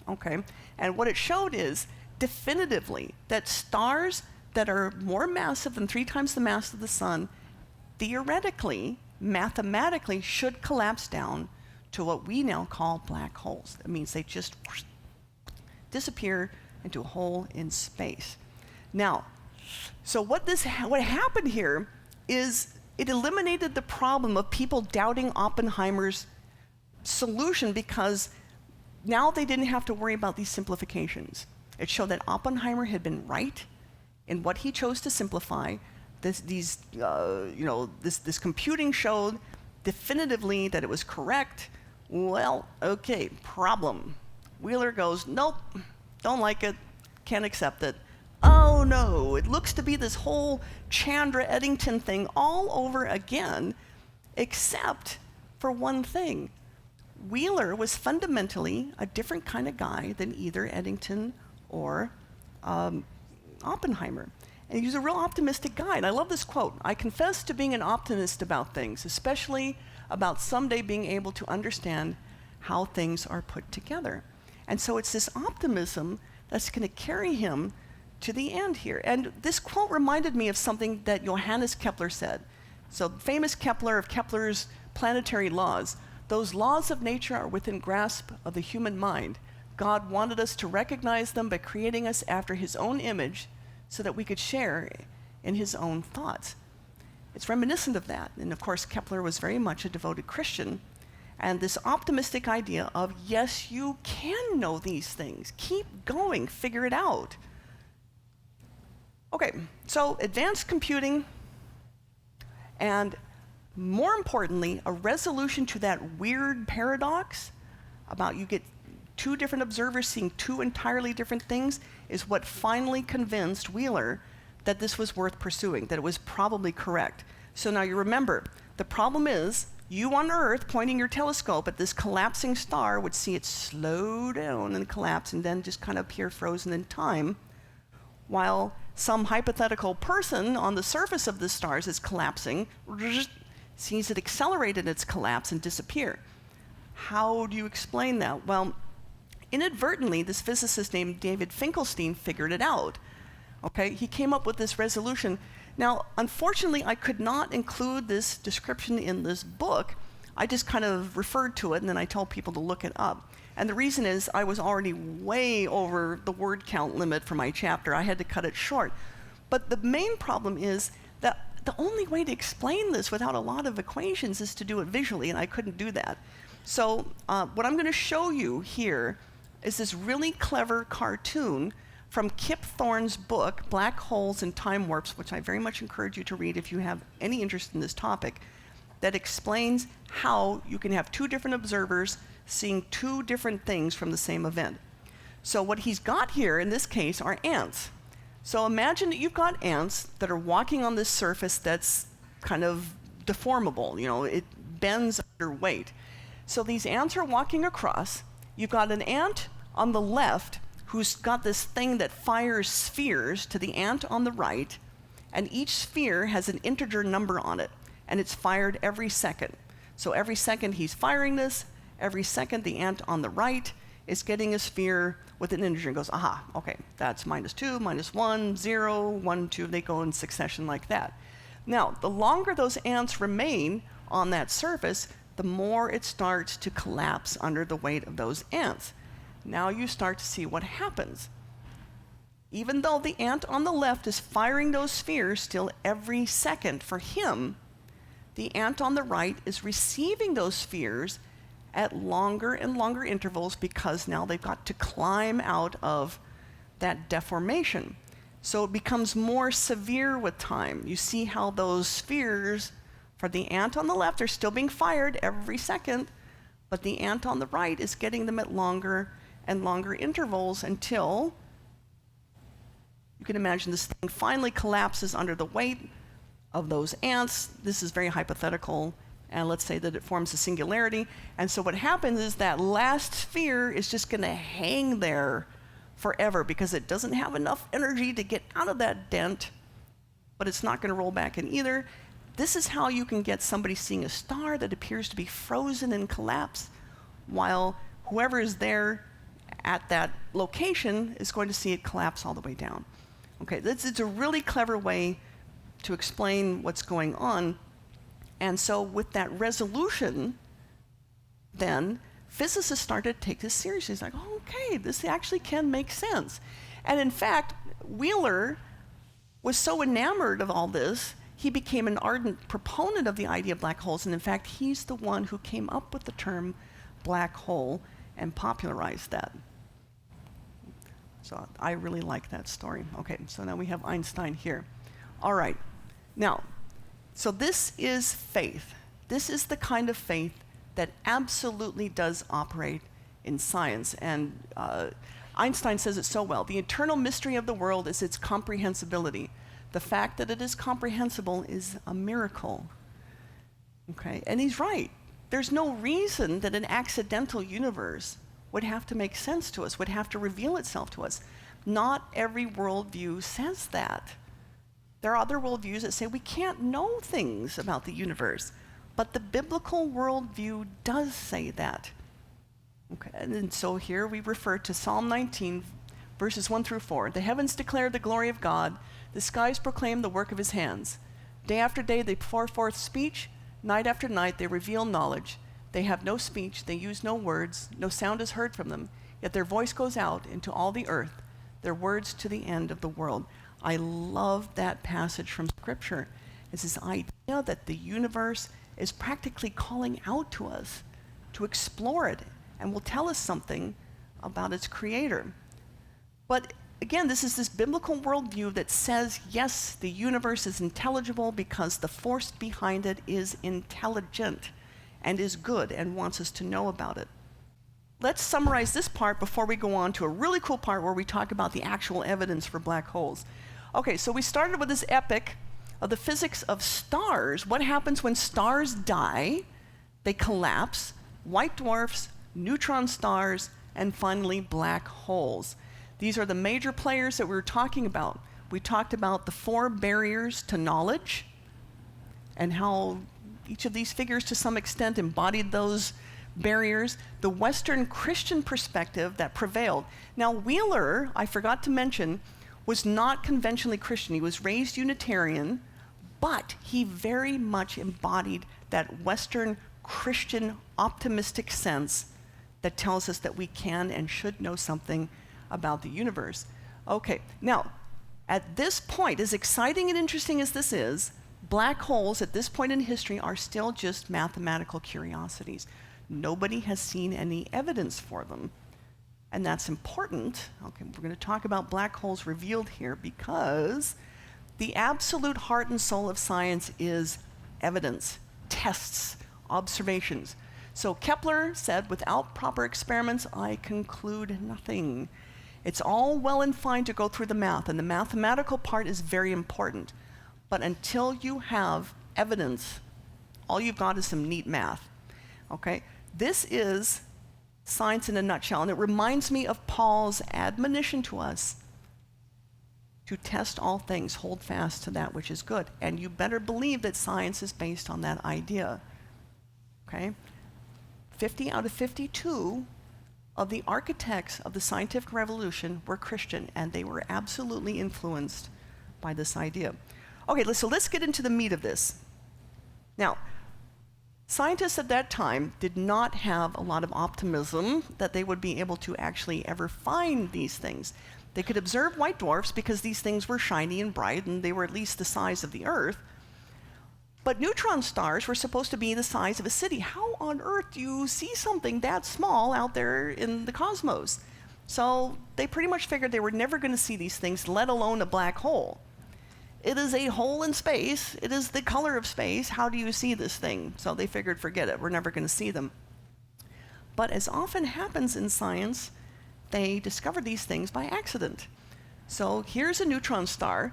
Okay, and what it showed is definitively that stars that are more massive than 3 times the mass of the sun, theoretically, mathematically, should collapse down to what we now call black holes. That means they just disappear into a hole in space. Now, so what happened here is it eliminated the problem of people doubting Oppenheimer's solution, because now they didn't have to worry about these simplifications. It showed that Oppenheimer had been right in what he chose to simplify. This computing showed definitively that it was correct. Well, okay, problem. Wheeler goes, nope, don't like it, can't accept it. Oh no, it looks to be this whole Chandra-Eddington thing all over again, except for one thing. Wheeler was fundamentally a different kind of guy than either Eddington or Oppenheimer. And he was a real optimistic guy. And I love this quote: "I confess to being an optimist about things, especially about someday being able to understand how things are put together." And so it's this optimism that's going to carry him to the end here. And this quote reminded me of something that Johannes Kepler said. So famous Kepler, of Kepler's planetary laws: "Those laws of nature are within grasp of the human mind. God wanted us to recognize them by creating us after his own image so that we could share in his own thoughts." It's reminiscent of that. And of course, Kepler was very much a devoted Christian. And this optimistic idea of, yes, you can know these things. Keep going, figure it out. Okay, so advanced computing, and more importantly, a resolution to that weird paradox about you get 2 different observers seeing 2 entirely different things, is what finally convinced Wheeler that this was worth pursuing, that it was probably correct. So now you remember, the problem is, you on Earth pointing your telescope at this collapsing star would see it slow down and collapse and then just kind of appear frozen in time, while some hypothetical person on the surface of the stars is collapsing, sees it accelerate in its collapse and disappear. How do you explain that? Well, inadvertently, this physicist named David Finkelstein figured it out. Okay, he came up with this resolution. Now, unfortunately, I could not include this description in this book. I just kind of referred to it, and then I told people to look it up. And the reason is I was already way over the word count limit for my chapter. I had to cut it short. But the main problem is that the only way to explain this without a lot of equations is to do it visually, and I couldn't do that. So what I'm going to show you here is this really clever cartoon from Kip Thorne's book, Black Holes and Time Warps, which I very much encourage you to read if you have any interest in this topic, that explains how you can have 2 different observers seeing 2 different things from the same event. So what he's got here, in this case, are ants. So imagine that you've got ants that are walking on this surface that's kind of deformable, it bends under weight. So these ants are walking across. You've got an ant on the left who's got this thing that fires spheres to the ant on the right, and each sphere has an integer number on it, and it's fired every second. So every second he's firing this, every second the ant on the right is getting a sphere with an integer and goes, aha, okay, that's -2, -1, 0, 1, 2, they go in succession like that. Now, the longer those ants remain on that surface, the more it starts to collapse under the weight of those ants. Now you start to see what happens. Even though the ant on the left is firing those spheres still every second for him, the ant on the right is receiving those spheres at longer and longer intervals because now they've got to climb out of that deformation. So it becomes more severe with time. You see how those spheres for the ant on the left are still being fired every second, but the ant on the right is getting them at longer and longer intervals until you can imagine this thing finally collapses under the weight of those ants. This is very hypothetical, and let's say that it forms a singularity. And so what happens is that last sphere is just going to hang there forever because it doesn't have enough energy to get out of that dent, but it's not going to roll back in either. This is how you can get somebody seeing a star that appears to be frozen and collapse, while whoever is there at that location is going to see it collapse all the way down. Okay, it's a really clever way to explain what's going on. And so with that resolution, then physicists started to take this seriously. It's like, oh, okay, this actually can make sense. And in fact, Wheeler was so enamored of all this, he became an ardent proponent of the idea of black holes. And in fact, he's the one who came up with the term black hole and popularized that. So I really like that story. Okay, so now we have Einstein here. All right, now, so this is faith. This is the kind of faith that absolutely does operate in science. And Einstein says it so well. The eternal mystery of the world is its comprehensibility. The fact that it is comprehensible is a miracle. Okay, and he's right. There's no reason that an accidental universe would have to make sense to us, would have to reveal itself to us. Not every worldview says that. There are other worldviews that say we can't know things about the universe, but the biblical worldview does say that. Okay, and so here we refer to Psalm 19, verses 1 through 4. The heavens declare the glory of God, the skies proclaim the work of his hands. Day after day they pour forth speech, night after night they reveal knowledge. They have no speech, they use no words, no sound is heard from them, yet their voice goes out into all the earth, their words to the end of the world. I love that passage from Scripture. It's this idea that the universe is practically calling out to us to explore it and will tell us something about its creator. But again, this is this biblical worldview that says, yes, the universe is intelligible because the force behind it is intelligent and is good and wants us to know about it. Let's summarize this part before we go on to a really cool part where we talk about the actual evidence for black holes. Okay, so we started with this epic of the physics of stars. What happens when stars die? They collapse, white dwarfs, neutron stars, and finally black holes. These are the major players that we were talking about. We talked about the 4 barriers to knowledge and how each of these figures to some extent embodied those barriers. The Western Christian perspective that prevailed. Now Wheeler, I forgot to mention, was not conventionally Christian. He was raised Unitarian, but he very much embodied that Western Christian optimistic sense that tells us that we can and should know something about the universe. Okay, now, at this point, as exciting and interesting as this is, black holes at this point in history are still just mathematical curiosities. Nobody has seen any evidence for them. And that's important. Okay, we're going to talk about black holes revealed here because the absolute heart and soul of science is evidence, tests, observations. So Kepler said, without proper experiments, I conclude nothing. It's all well and fine to go through the math, and the mathematical part is very important. But until you have evidence, all you've got is some neat math. Okay? This is science in a nutshell, and it reminds me of Paul's admonition to us to test all things, hold fast to that which is good. And you better believe that science is based on that idea. Okay? 50 out of 52 of the architects of the scientific revolution were Christian, and they were absolutely influenced by this idea. Okay, so let's get into the meat of this. Now, scientists at that time did not have a lot of optimism that they would be able to actually ever find these things. They could observe white dwarfs because these things were shiny and bright and they were at least the size of the Earth. But neutron stars were supposed to be the size of a city. How on earth do you see something that small out there in the cosmos? So they pretty much figured they were never going to see these things, let alone a black hole. It is a hole in space. It is the color of space. How do you see this thing? So they figured, forget it, we're never going to see them. But as often happens in science, they discover these things by accident. So here's a neutron star.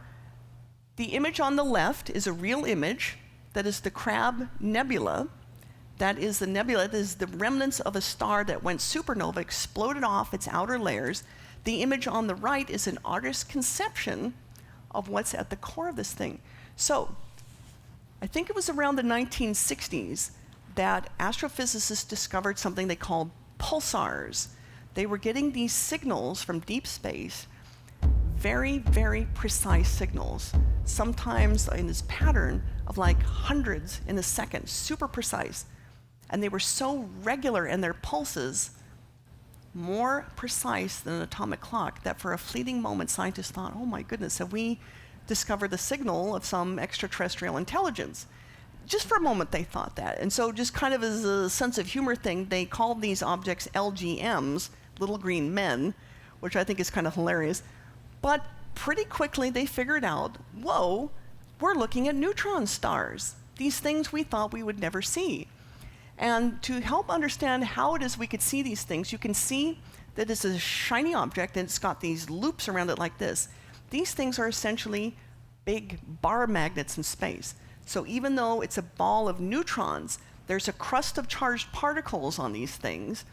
The image on the left is a real image. That is the Crab Nebula. That is the nebula. That is the remnants of a star that went supernova, exploded off its outer layers. The image on the right is an artist's conception of what's at the core of this thing. So I think it was around the 1960s that astrophysicists discovered something they called pulsars. They were getting these signals from deep space, very, very precise signals, sometimes in this pattern of like hundreds in a second, super precise. And they were so regular in their pulses, more precise than an atomic clock, that for a fleeting moment scientists thought, oh my goodness, have we discovered the signal of some extraterrestrial intelligence? Just for a moment they thought that. And so just kind of as a sense of humor thing, they called these objects LGMs, little green men, which I think is kind of hilarious. But pretty quickly they figured out, whoa, we're looking at neutron stars, these things we thought we would never see. And to help understand how it is we could see these things, you can see that it's a shiny object and it's got these loops around it like this. These things are essentially big bar magnets in space. So even though it's a ball of neutrons, there's a crust of charged particles on these things.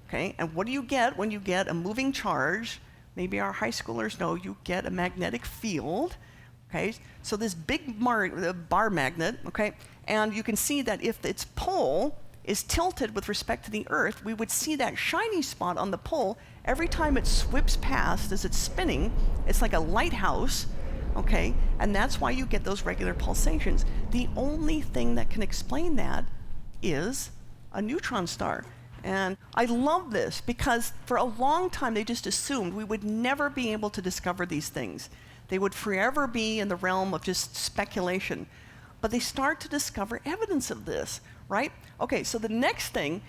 Okay? And what do you get when you get a moving charge? Maybe our high schoolers know you get a magnetic field. Okay? So this big bar magnet, okay? And you can see that if its pole is tilted with respect to the Earth, we would see that shiny spot on the pole every time it whips past as it's spinning. It's like a lighthouse, okay? And that's why you get those regular pulsations. The only thing that can explain that is a neutron star. And I love this because for a long time they just assumed we would never be able to discover these things. They would forever be in the realm of just speculation. But they start to discover evidence of this, right? Okay, so the next thing,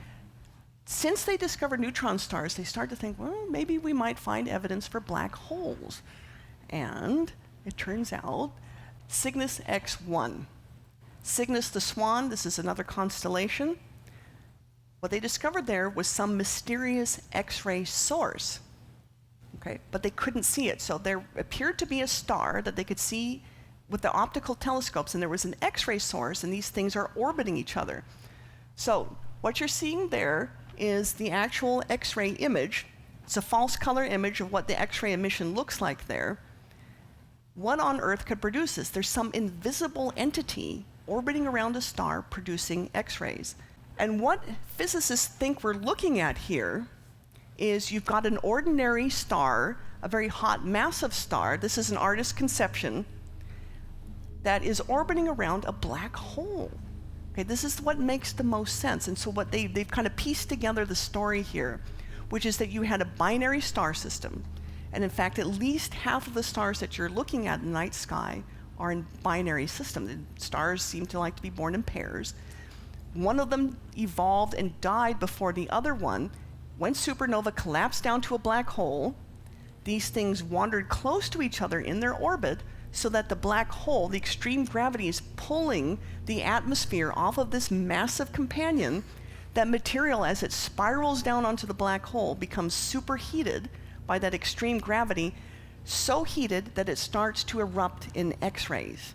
since they discovered neutron stars, they start to think, well, maybe we might find evidence for black holes. And it turns out Cygnus X1. Cygnus the Swan, this is another constellation. What they discovered there was some mysterious X-ray source. Okay, but they couldn't see it. So there appeared to be a star that they could see with the optical telescopes, and there was an X-ray source, and these things are orbiting each other. So what you're seeing there is the actual X-ray image. It's a false color image of what the X-ray emission looks like there. What on earth could produce this? There's some invisible entity orbiting around a star producing X-rays. And what physicists think we're looking at here is you've got an ordinary star, a very hot, massive star. This is an artist's conception that is orbiting around a black hole. Okay, this is what makes the most sense. And so what they've kind of pieced together the story here, which is that you had a binary star system. And in fact, at least half of the stars that you're looking at in the night sky are in binary system. The stars seem to like to be born in pairs. One of them evolved and died before the other one. When supernova collapsed down to a black hole, these things wandered close to each other in their orbit so that the black hole, the extreme gravity, is pulling the atmosphere off of this massive companion. That material, as it spirals down onto the black hole, becomes superheated by that extreme gravity, so heated that it starts to erupt in X-rays.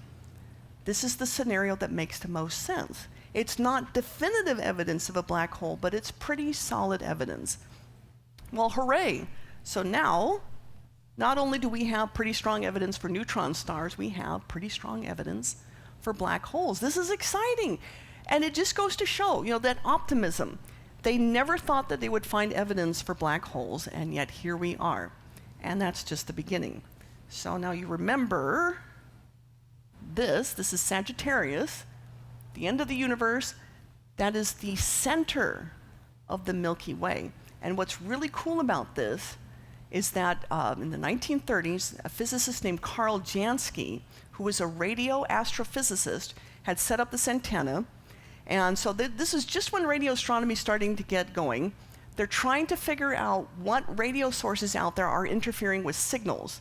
This is the scenario that makes the most sense. It's not definitive evidence of a black hole, but it's pretty solid evidence. Well, hooray! So now, not only do we have pretty strong evidence for neutron stars, we have pretty strong evidence for black holes. This is exciting. And it just goes to show, that optimism. They never thought that they would find evidence for black holes, and yet here we are. And that's just the beginning. So now you remember this is Sagittarius, the end of the universe. That is the center of the Milky Way. And what's really cool about this is that in the 1930s, a physicist named Carl Jansky, who was a radio astrophysicist, had set up this antenna. And so this is just when radio astronomy is starting to get going. They're trying to figure out what radio sources out there are interfering with signals.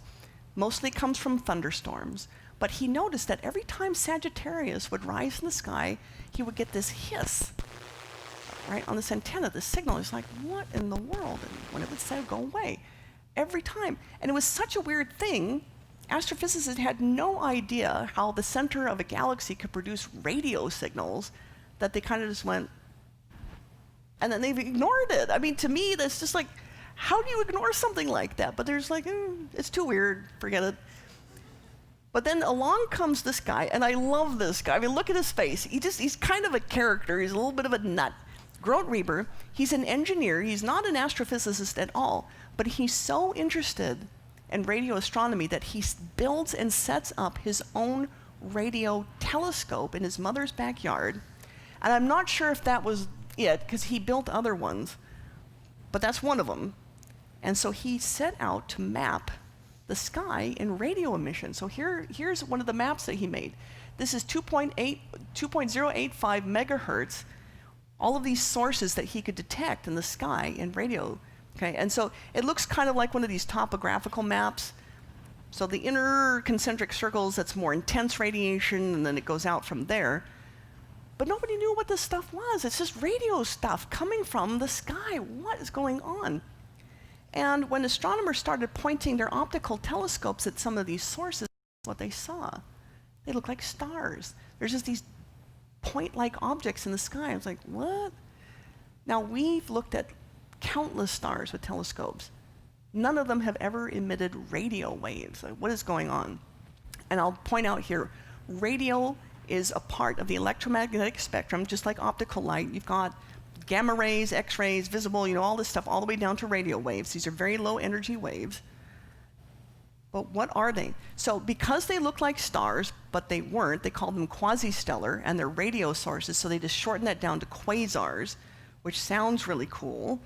Mostly comes from thunderstorms. But he noticed that every time Sagittarius would rise in the sky, he would get this hiss, right, on this antenna, this signal. He's like, what in the world? And when it would say, go away, every time. And it was such a weird thing. Astrophysicists had no idea how the center of a galaxy could produce radio signals, that they kind of just went, and then they've ignored it. I mean, to me, that's just like, how do you ignore something like that? But there's like, it's too weird, forget it. But then along comes this guy, and I love this guy. I mean, look at his face. He's kind of a character. He's a little bit of a nut. Grote Reber, he's an engineer. He's not an astrophysicist at all, but he's so interested in radio astronomy that he builds and sets up his own radio telescope in his mother's backyard. And I'm not sure if that was it, because he built other ones, but that's one of them. And so he set out to map the sky in radio emission. So here's one of the maps that he made. This is 2.085 megahertz, all of these sources that he could detect in the sky in radio. Okay, and so it looks kind of like one of these topographical maps. So the inner concentric circles, that's more intense radiation, and then it goes out from there. But nobody knew what this stuff was. It's just radio stuff coming from the sky. What is going on? And when astronomers started pointing their optical telescopes at some of these sources, what they saw, they look like stars. There's just these point-like objects in the sky. I was like, what? Now, we've looked at countless stars with telescopes. None of them have ever emitted radio waves. Like, what is going on? And I'll point out here, radio is a part of the electromagnetic spectrum, just like optical light. You've got gamma rays, X-rays, visible, all this stuff, all the way down to radio waves. These are very low energy waves. But what are they? So because they look like stars, but they weren't, they called them quasi-stellar, and they're radio sources, so they just shortened that down to quasars, which sounds really cool.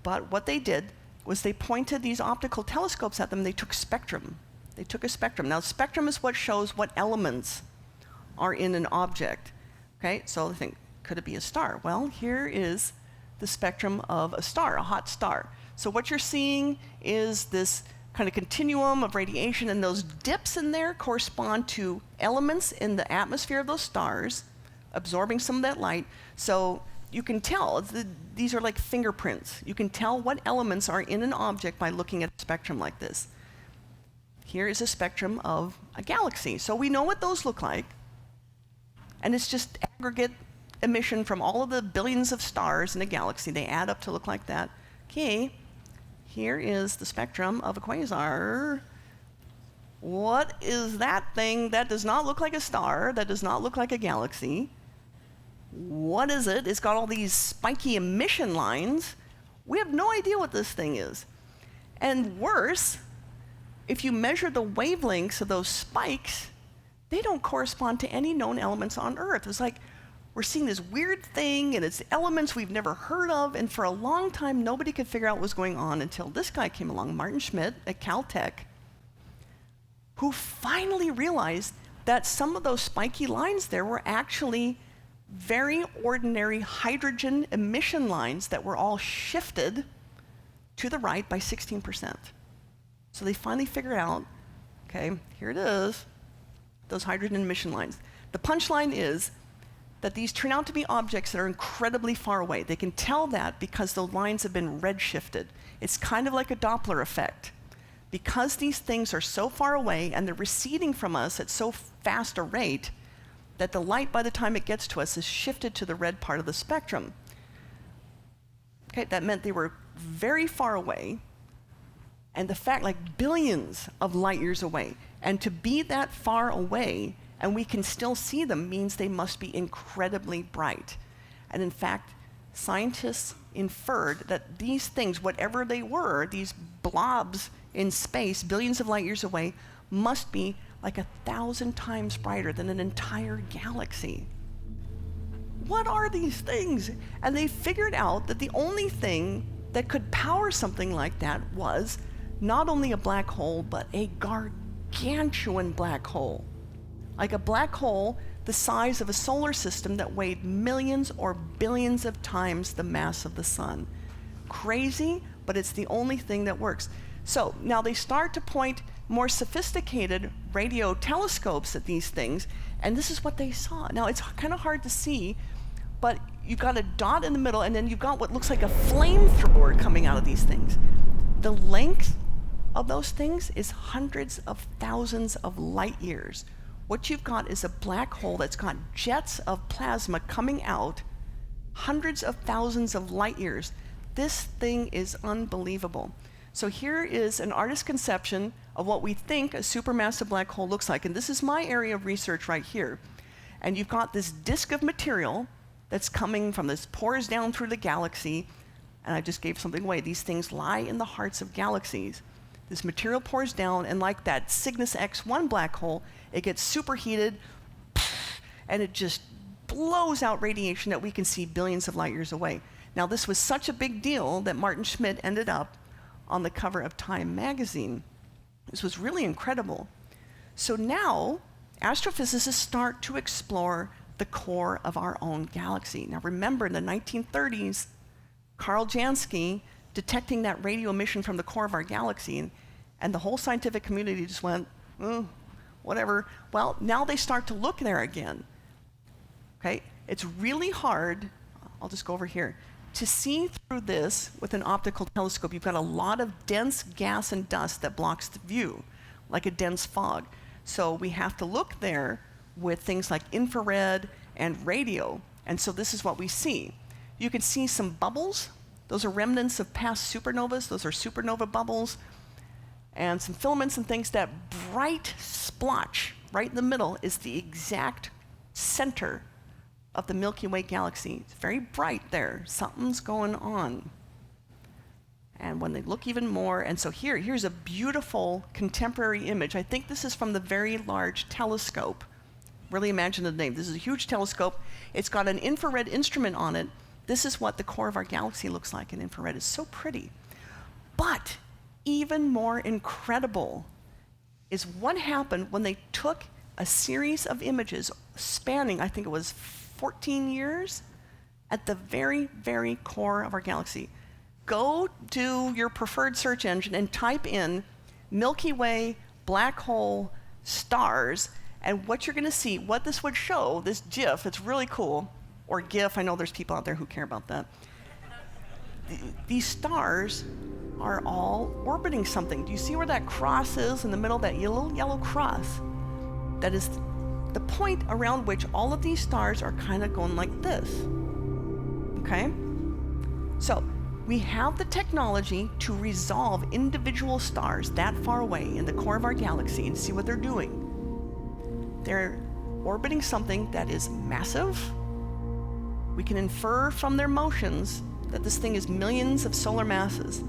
But what they did was they pointed these optical telescopes at them. They took spectrum. They took a spectrum. Now, spectrum is what shows what elements are in an object. Okay, so they think, could it be a star? Well, here is the spectrum of a star, a hot star. So what you're seeing is this kind of continuum of radiation, and those dips in there correspond to elements in the atmosphere of those stars, absorbing some of that light. So you can tell, these are like fingerprints. You can tell what elements are in an object by looking at a spectrum like this. Here is a spectrum of a galaxy. So we know what those look like. And it's just aggregate emission from all of the billions of stars in a galaxy. They add up to look like that. Okay, here is the spectrum of a quasar. What is that thing? That does not look like a star. That does not look like a galaxy. What is it? It's got all these spiky emission lines. We have no idea what this thing is. And worse, if you measure the wavelengths of those spikes, they don't correspond to any known elements on Earth. It's like we're seeing this weird thing, and it's elements we've never heard of, and for a long time, nobody could figure out what was going on until this guy came along, Martin Schmidt at Caltech, who finally realized that some of those spiky lines there were actually very ordinary hydrogen emission lines that were all shifted to the right by 16%. So they finally figured out, okay, here it is, those hydrogen emission lines. The punchline is that these turn out to be objects that are incredibly far away. They can tell that because the lines have been redshifted. It's kind of like a Doppler effect. Because these things are so far away and they're receding from us at so fast a rate that the light, by the time it gets to us, is shifted to the red part of the spectrum. Okay, that meant they were very far away, and the fact, like billions of light years away. And to be that far away, and we can still see them, means they must be incredibly bright. And in fact, scientists inferred that these things, whatever they were, these blobs in space, billions of light years away, must be like 1,000 times brighter than an entire galaxy. What are these things? And they figured out that the only thing that could power something like that was not only a black hole, but a gargantuan black hole. Like a black hole the size of a solar system that weighed millions or billions of times the mass of the sun. Crazy, but it's the only thing that works. So now they start to point more sophisticated radio telescopes at these things, and this is what they saw. Now it's kind of hard to see, but you've got a dot in the middle, and then you've got what looks like a flamethrower coming out of these things. The length of those things is hundreds of thousands of light years. What you've got is a black hole that's got jets of plasma coming out hundreds of thousands of light years. This thing is unbelievable. So here is an artist's conception of what we think a supermassive black hole looks like. And this is my area of research right here. And you've got this disk of material that's coming from this, pours down through the galaxy. And I just gave something away. These things lie in the hearts of galaxies. This material pours down, and like that Cygnus X1 black hole, it gets superheated, and it just blows out radiation that we can see billions of light years away. Now, this was such a big deal that Martin Schmidt ended up on the cover of Time magazine. This was really incredible. So now, astrophysicists start to explore the core of our own galaxy. Now, remember, in the 1930s, Carl Jansky detecting that radio emission from the core of our galaxy, and the whole scientific community just went, whatever. Well, now they start to look there again. Okay, it's really hard, I'll just go over here, to see through this with an optical telescope. You've got a lot of dense gas and dust that blocks the view, like a dense fog. So we have to look there with things like infrared and radio, and so this is what we see. You can see some bubbles. Those are remnants of past supernovas. Those are supernova bubbles. And some filaments and things. That bright splotch right in the middle is the exact center of the Milky Way galaxy. It's very bright there. Something's going on. And when they look even more, and so here's a beautiful contemporary image. I think this is from the Very Large Telescope. Really imagine the name. This is a huge telescope. It's got an infrared instrument on it. This is what the core of our galaxy looks like in infrared. It's so pretty. But even more incredible is what happened when they took a series of images spanning, I think it was 14 years, at the very, very core of our galaxy. Go to your preferred search engine and type in Milky Way, black hole, stars, and what you're going to see, what this would show, this GIF, it's really cool, or GIF, I know there's people out there who care about that. These stars are all orbiting something. Do you see where that cross is in the middle, that yellow cross? That is the point around which all of these stars are kind of going like this. Okay? So we have the technology to resolve individual stars that far away in the core of our galaxy and see what they're doing. They're orbiting something that is massive. We can infer from their motions that this thing is millions of solar masses.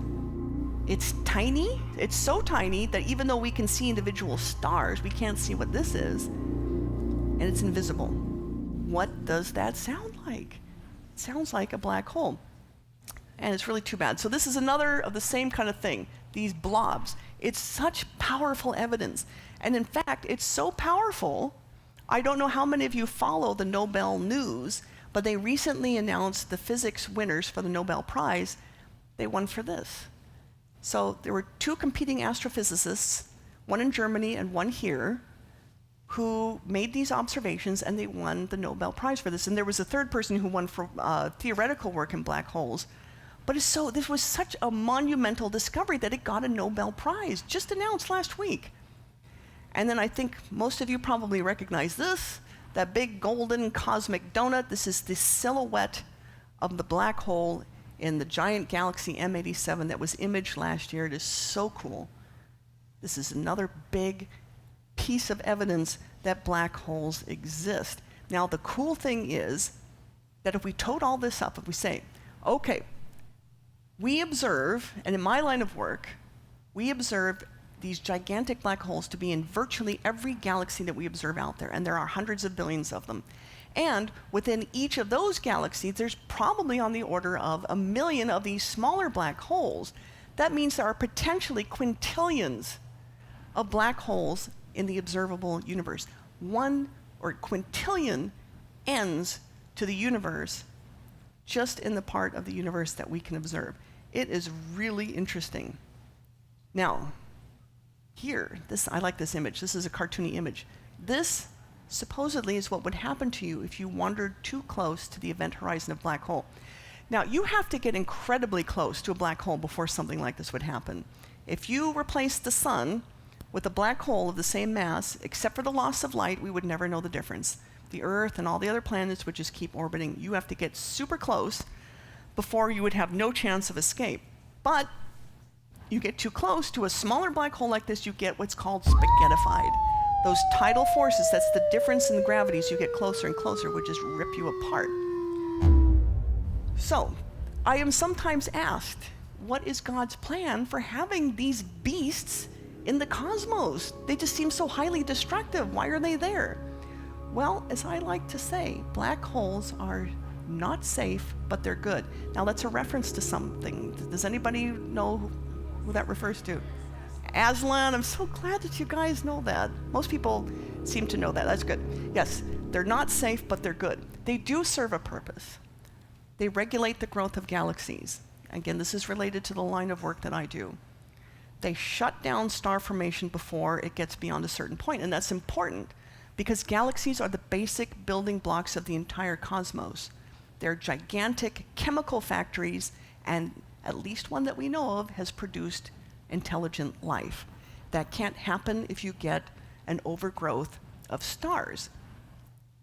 It's tiny. It's so tiny that even though we can see individual stars, we can't see what this is, and it's invisible. What does that sound like? It sounds like a black hole, and it's really too bad. So this is another of the same kind of thing, these blobs. It's such powerful evidence, and in fact, it's so powerful, I don't know how many of you follow the Nobel news, but they recently announced the physics winners for the Nobel Prize. They won for this. So there were two competing astrophysicists, one in Germany and one here, who made these observations, and they won the Nobel Prize for this. And there was a third person who won for theoretical work in black holes. But this was such a monumental discovery that it got a Nobel Prize, just announced last week. And then I think most of you probably recognize this, that big golden cosmic donut. This is the silhouette of the black hole in the giant galaxy M87 that was imaged last year. It is so cool. This is another big piece of evidence that black holes exist. Now, the cool thing is that if we total all this up, if we say, okay, we observe, and in my line of work, we observe these gigantic black holes to be in virtually every galaxy that we observe out there, and there are hundreds of billions of them. And within each of those galaxies, there's probably on the order of 1 million of these smaller black holes That means there are potentially quintillions of black holes in the observable universe. 1 or quintillion ends to the universe just in the part of the universe that we can observe. It is really interesting. Now, here, I like this image. This is a cartoony image. This supposedly is what would happen to you if you wandered too close to the event horizon of a black hole. Now, you have to get incredibly close to a black hole before something like this would happen. If you replace the sun with a black hole of the same mass, except for the loss of light, we would never know the difference. The Earth and all the other planets would just keep orbiting. You have to get super close before you would have no chance of escape. But you get too close to a smaller black hole like this, you get what's called spaghettified. Those tidal forces, that's the difference in the gravities, you get closer and closer, would just rip you apart. So, I am sometimes asked, what is God's plan for having these beasts in the cosmos? They just seem so highly destructive. Why are they there? Well, as I like to say, black holes are not safe, but they're good. Now that's a reference to something. Does anybody know who that refers to? Aslan. I'm so glad that you guys know that. Most people seem to know that. That's good. Yes, they're not safe, but they're good. They do serve a purpose. They regulate the growth of galaxies. Again, this is related to the line of work that I do. They shut down star formation before it gets beyond a certain point, and that's important because galaxies are the basic building blocks of the entire cosmos. They're gigantic chemical factories, and at least one that we know of has produced intelligent life. That can't happen if you get an overgrowth of stars.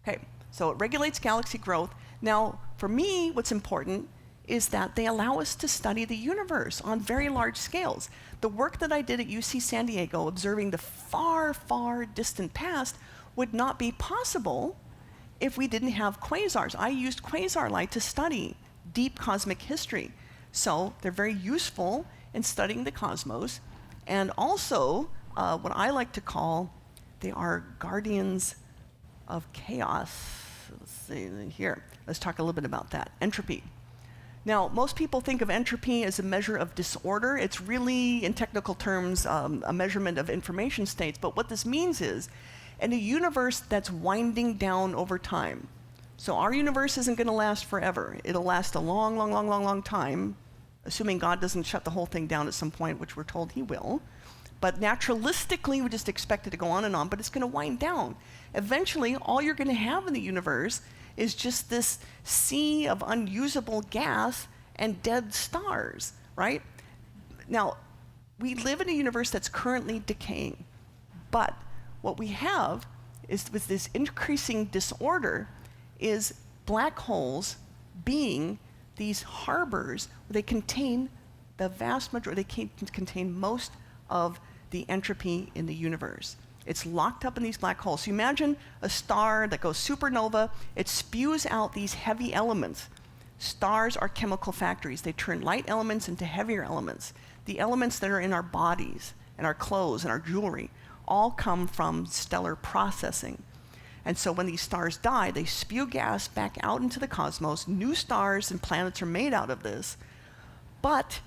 Okay, so it regulates galaxy growth. Now, for me, what's important is that they allow us to study the universe on very large scales. The work that I did at UC San Diego, observing the far, far distant past, would not be possible if we didn't have quasars. I used quasar light to study deep cosmic history. So they're very useful in studying the cosmos, and also what I like to call, they are guardians of chaos. Let's see here. Let's talk a little bit about that. Entropy. Now, most people think of entropy as a measure of disorder. It's really, in technical terms, a measurement of information states. But what this means is, in a universe that's winding down over time, so our universe isn't going to last forever. It'll last a long, long, long, long, long time, assuming God doesn't shut the whole thing down at some point, which we're told he will. But naturalistically, we just expect it to go on, but it's going to wind down. Eventually, all you're going to have in the universe is just this sea of unusable gas and dead stars, right? Now, we live in a universe that's currently decaying, but what we have is, with this increasing disorder, is black holes being these harbors where they contain the vast majority, they contain most of the entropy in the universe. It's locked up in these black holes. So you imagine a star that goes supernova, it spews out these heavy elements. Stars are chemical factories. They turn light elements into heavier elements. The elements that are in our bodies and our clothes and our jewelry all come from stellar processing. And so when these stars die, they spew gas back out into the cosmos. New stars and planets are made out of this. But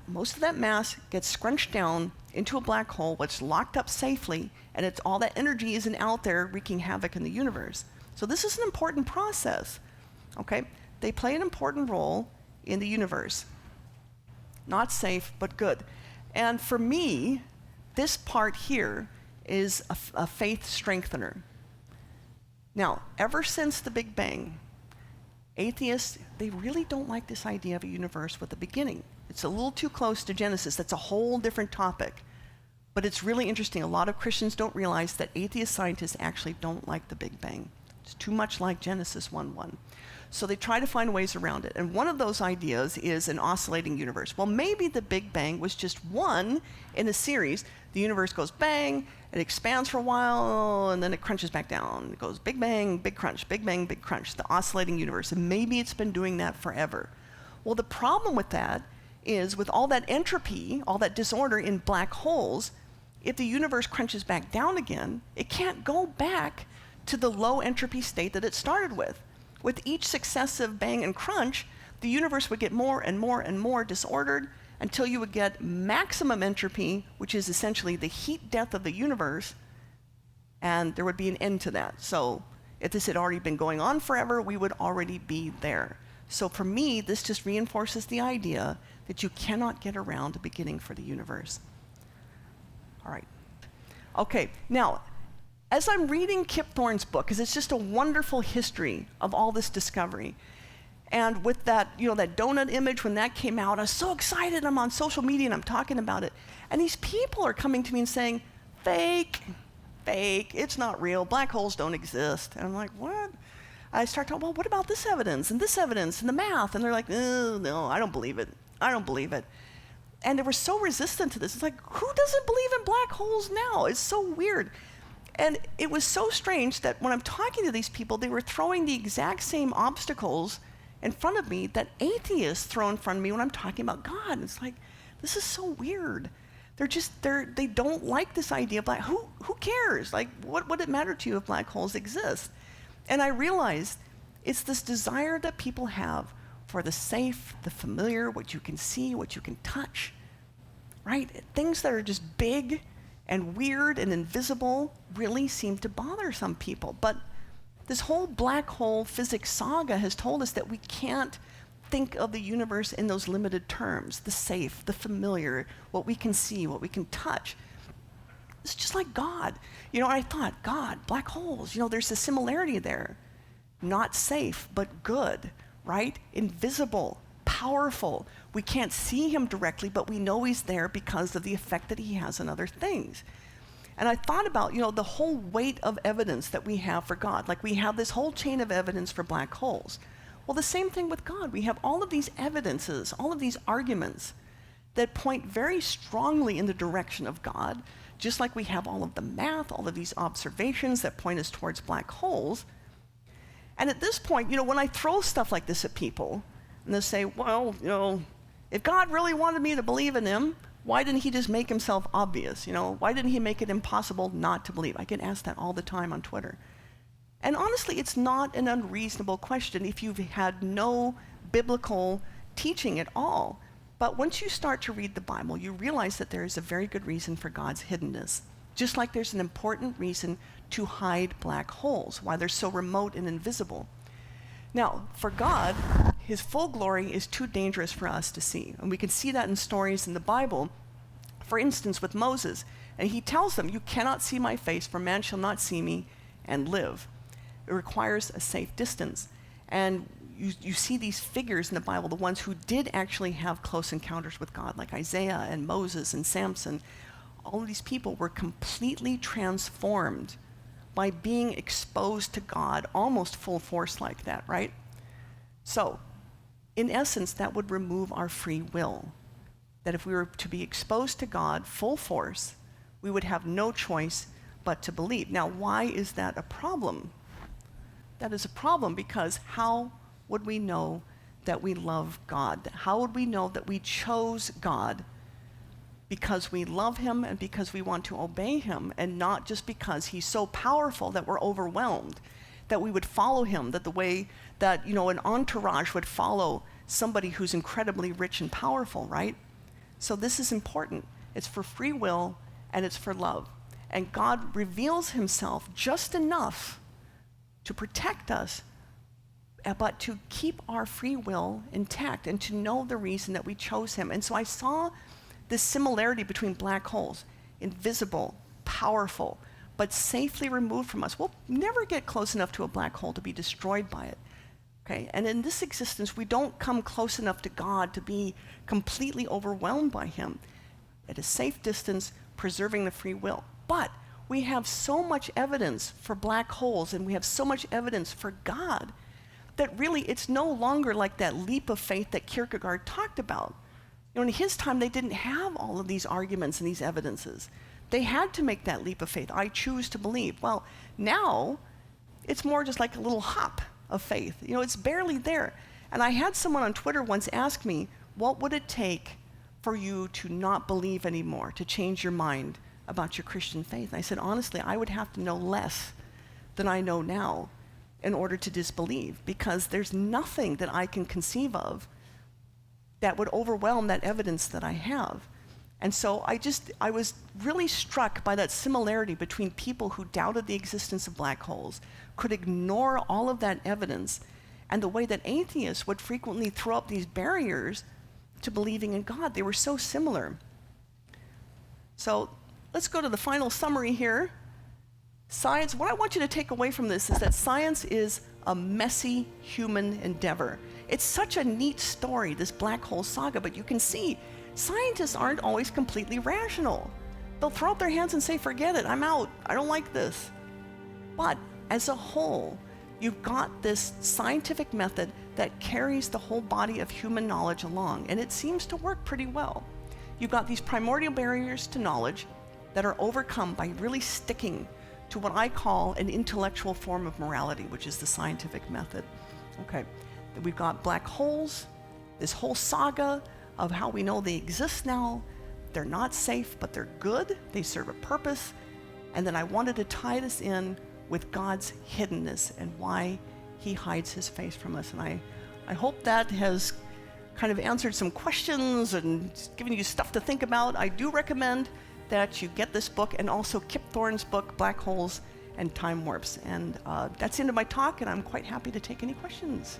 most of that mass gets scrunched down into a black hole, which locked up safely, and it's all that energy isn't out there wreaking havoc in the universe. So this is an important process, okay? They play an important role in the universe. Not safe, but good. And for me, this part here is a faith strengthener. Now, ever since the Big Bang, atheists, they really don't like this idea of a universe with a beginning. It's a little too close to Genesis. That's a whole different topic. But it's really interesting. A lot of Christians don't realize that atheist scientists actually don't like the Big Bang. It's too much like Genesis 1:1. So they try to find ways around it. And one of those ideas is an oscillating universe. Well, maybe the Big Bang was just one in a series. The universe goes bang, it expands for a while, and then it crunches back down. It goes big bang, big crunch, big bang, big crunch, the oscillating universe. And maybe it's been doing that forever. Well, the problem with that is, with all that entropy, all that disorder in black holes, if the universe crunches back down again, it can't go back to the low entropy state that it started with. With each successive bang and crunch, the universe would get more and more and more disordered until you would get maximum entropy, which is essentially the heat death of the universe, and there would be an end to that. So if this had already been going on forever, we would already be there. So for me, this just reinforces the idea that you cannot get around a beginning for the universe. All right. Okay, now, as I'm reading Kip Thorne's book, because it's just a wonderful history of all this discovery, and with that, that donut image, when that came out, I was so excited. I'm on social media and I'm talking about it. And these people are coming to me and saying, fake, it's not real, black holes don't exist. And I'm like, what? I start talking, well, what about this evidence and the math? And they're like, no, I don't believe it. And they were so resistant to this. It's like, who doesn't believe in black holes now? It's so weird. And it was so strange that when I'm talking to these people, they were throwing the exact same obstacles in front of me that atheists throw in front of me when I'm talking about God. And it's like, this is so weird. They don't like this idea of black. Who cares? Like, what would it matter to you if black holes exist? And I realized it's this desire that people have for the safe, the familiar, what you can see, what you can touch, right? Things that are just big and weird and invisible really seem to bother some people. But this whole black hole physics saga has told us that we can't think of the universe in those limited terms, the safe, the familiar, what we can see, what we can touch. It's just like God. I thought, God, black holes, there's a similarity there. Not safe, but good, right? Invisible, powerful. We can't see him directly, but we know he's there because of the effect that he has on other things. And I thought about, the whole weight of evidence that we have for God. Like, we have this whole chain of evidence for black holes. Well, the same thing with God. We have all of these evidences, all of these arguments that point very strongly in the direction of God, just like we have all of the math, all of these observations that point us towards black holes. And at this point, when I throw stuff like this at people, and they say, well, if God really wanted me to believe in him, why didn't he just make himself obvious? Why didn't he make it impossible not to believe? I get asked that all the time on Twitter. And honestly, it's not an unreasonable question if you've had no biblical teaching at all. But once you start to read the Bible, you realize that there is a very good reason for God's hiddenness. Just like there's an important reason to hide black holes, why they're so remote and invisible. Now, for God, his full glory is too dangerous for us to see. And we can see that in stories in the Bible. For instance, with Moses. And he tells them, you cannot see my face, for man shall not see me and live. It requires a safe distance. And you see these figures in the Bible, the ones who did actually have close encounters with God, like Isaiah and Moses and Samson. All of these people were completely transformed by being exposed to God, almost full force like that, right? So, in essence, that would remove our free will. That if we were to be exposed to God full force, we would have no choice but to believe. Now, why is that a problem? That is a problem because how would we know that we love God? How would we know that we chose God because we love him and because we want to obey him, and not just because he's so powerful that we're overwhelmed, that we would follow him, that the way that, an entourage would follow somebody who's incredibly rich and powerful, right? So this is important. It's for free will and it's for love. And God reveals himself just enough to protect us, but to keep our free will intact and to know the reason that we chose him. And so I saw this similarity between black holes, invisible, powerful, but safely removed from us. We'll never get close enough to a black hole to be destroyed by it. Okay? And in this existence, we don't come close enough to God to be completely overwhelmed by him. At a safe distance, preserving the free will. But we have so much evidence for black holes, and we have so much evidence for God, that really it's no longer like that leap of faith that Kierkegaard talked about. In his time, they didn't have all of these arguments and these evidences. They had to make that leap of faith. I choose to believe. Well, now it's more just like a little hop of faith. It's barely there. And I had someone on Twitter once ask me, what would it take for you to not believe anymore, to change your mind about your Christian faith? And I said, honestly, I would have to know less than I know now in order to disbelieve, because there's nothing that I can conceive of that would overwhelm that evidence that I have. And so I was really struck by that similarity between people who doubted the existence of black holes, could ignore all of that evidence, and the way that atheists would frequently throw up these barriers to believing in God. They were so similar. So let's go to the final summary here. Science, what I want you to take away from this is that science is a messy human endeavor. It's such a neat story, this black hole saga, but you can see scientists aren't always completely rational. They'll throw up their hands and say, forget it, I'm out, I don't like this. But as a whole, you've got this scientific method that carries the whole body of human knowledge along, and it seems to work pretty well. You've got these primordial barriers to knowledge that are overcome by really sticking to what I call an intellectual form of morality, which is the scientific method. Okay, we've got black holes, this whole saga of how we know they exist now. They're not safe, but they're good. They serve a purpose. And then I wanted to tie this in with God's hiddenness and why he hides his face from us. And I hope that has kind of answered some questions and given you stuff to think about. I do recommend that you get this book and also Kip Thorne's book, Black Holes and Time Warps. And that's the end of my talk, and I'm quite happy to take any questions.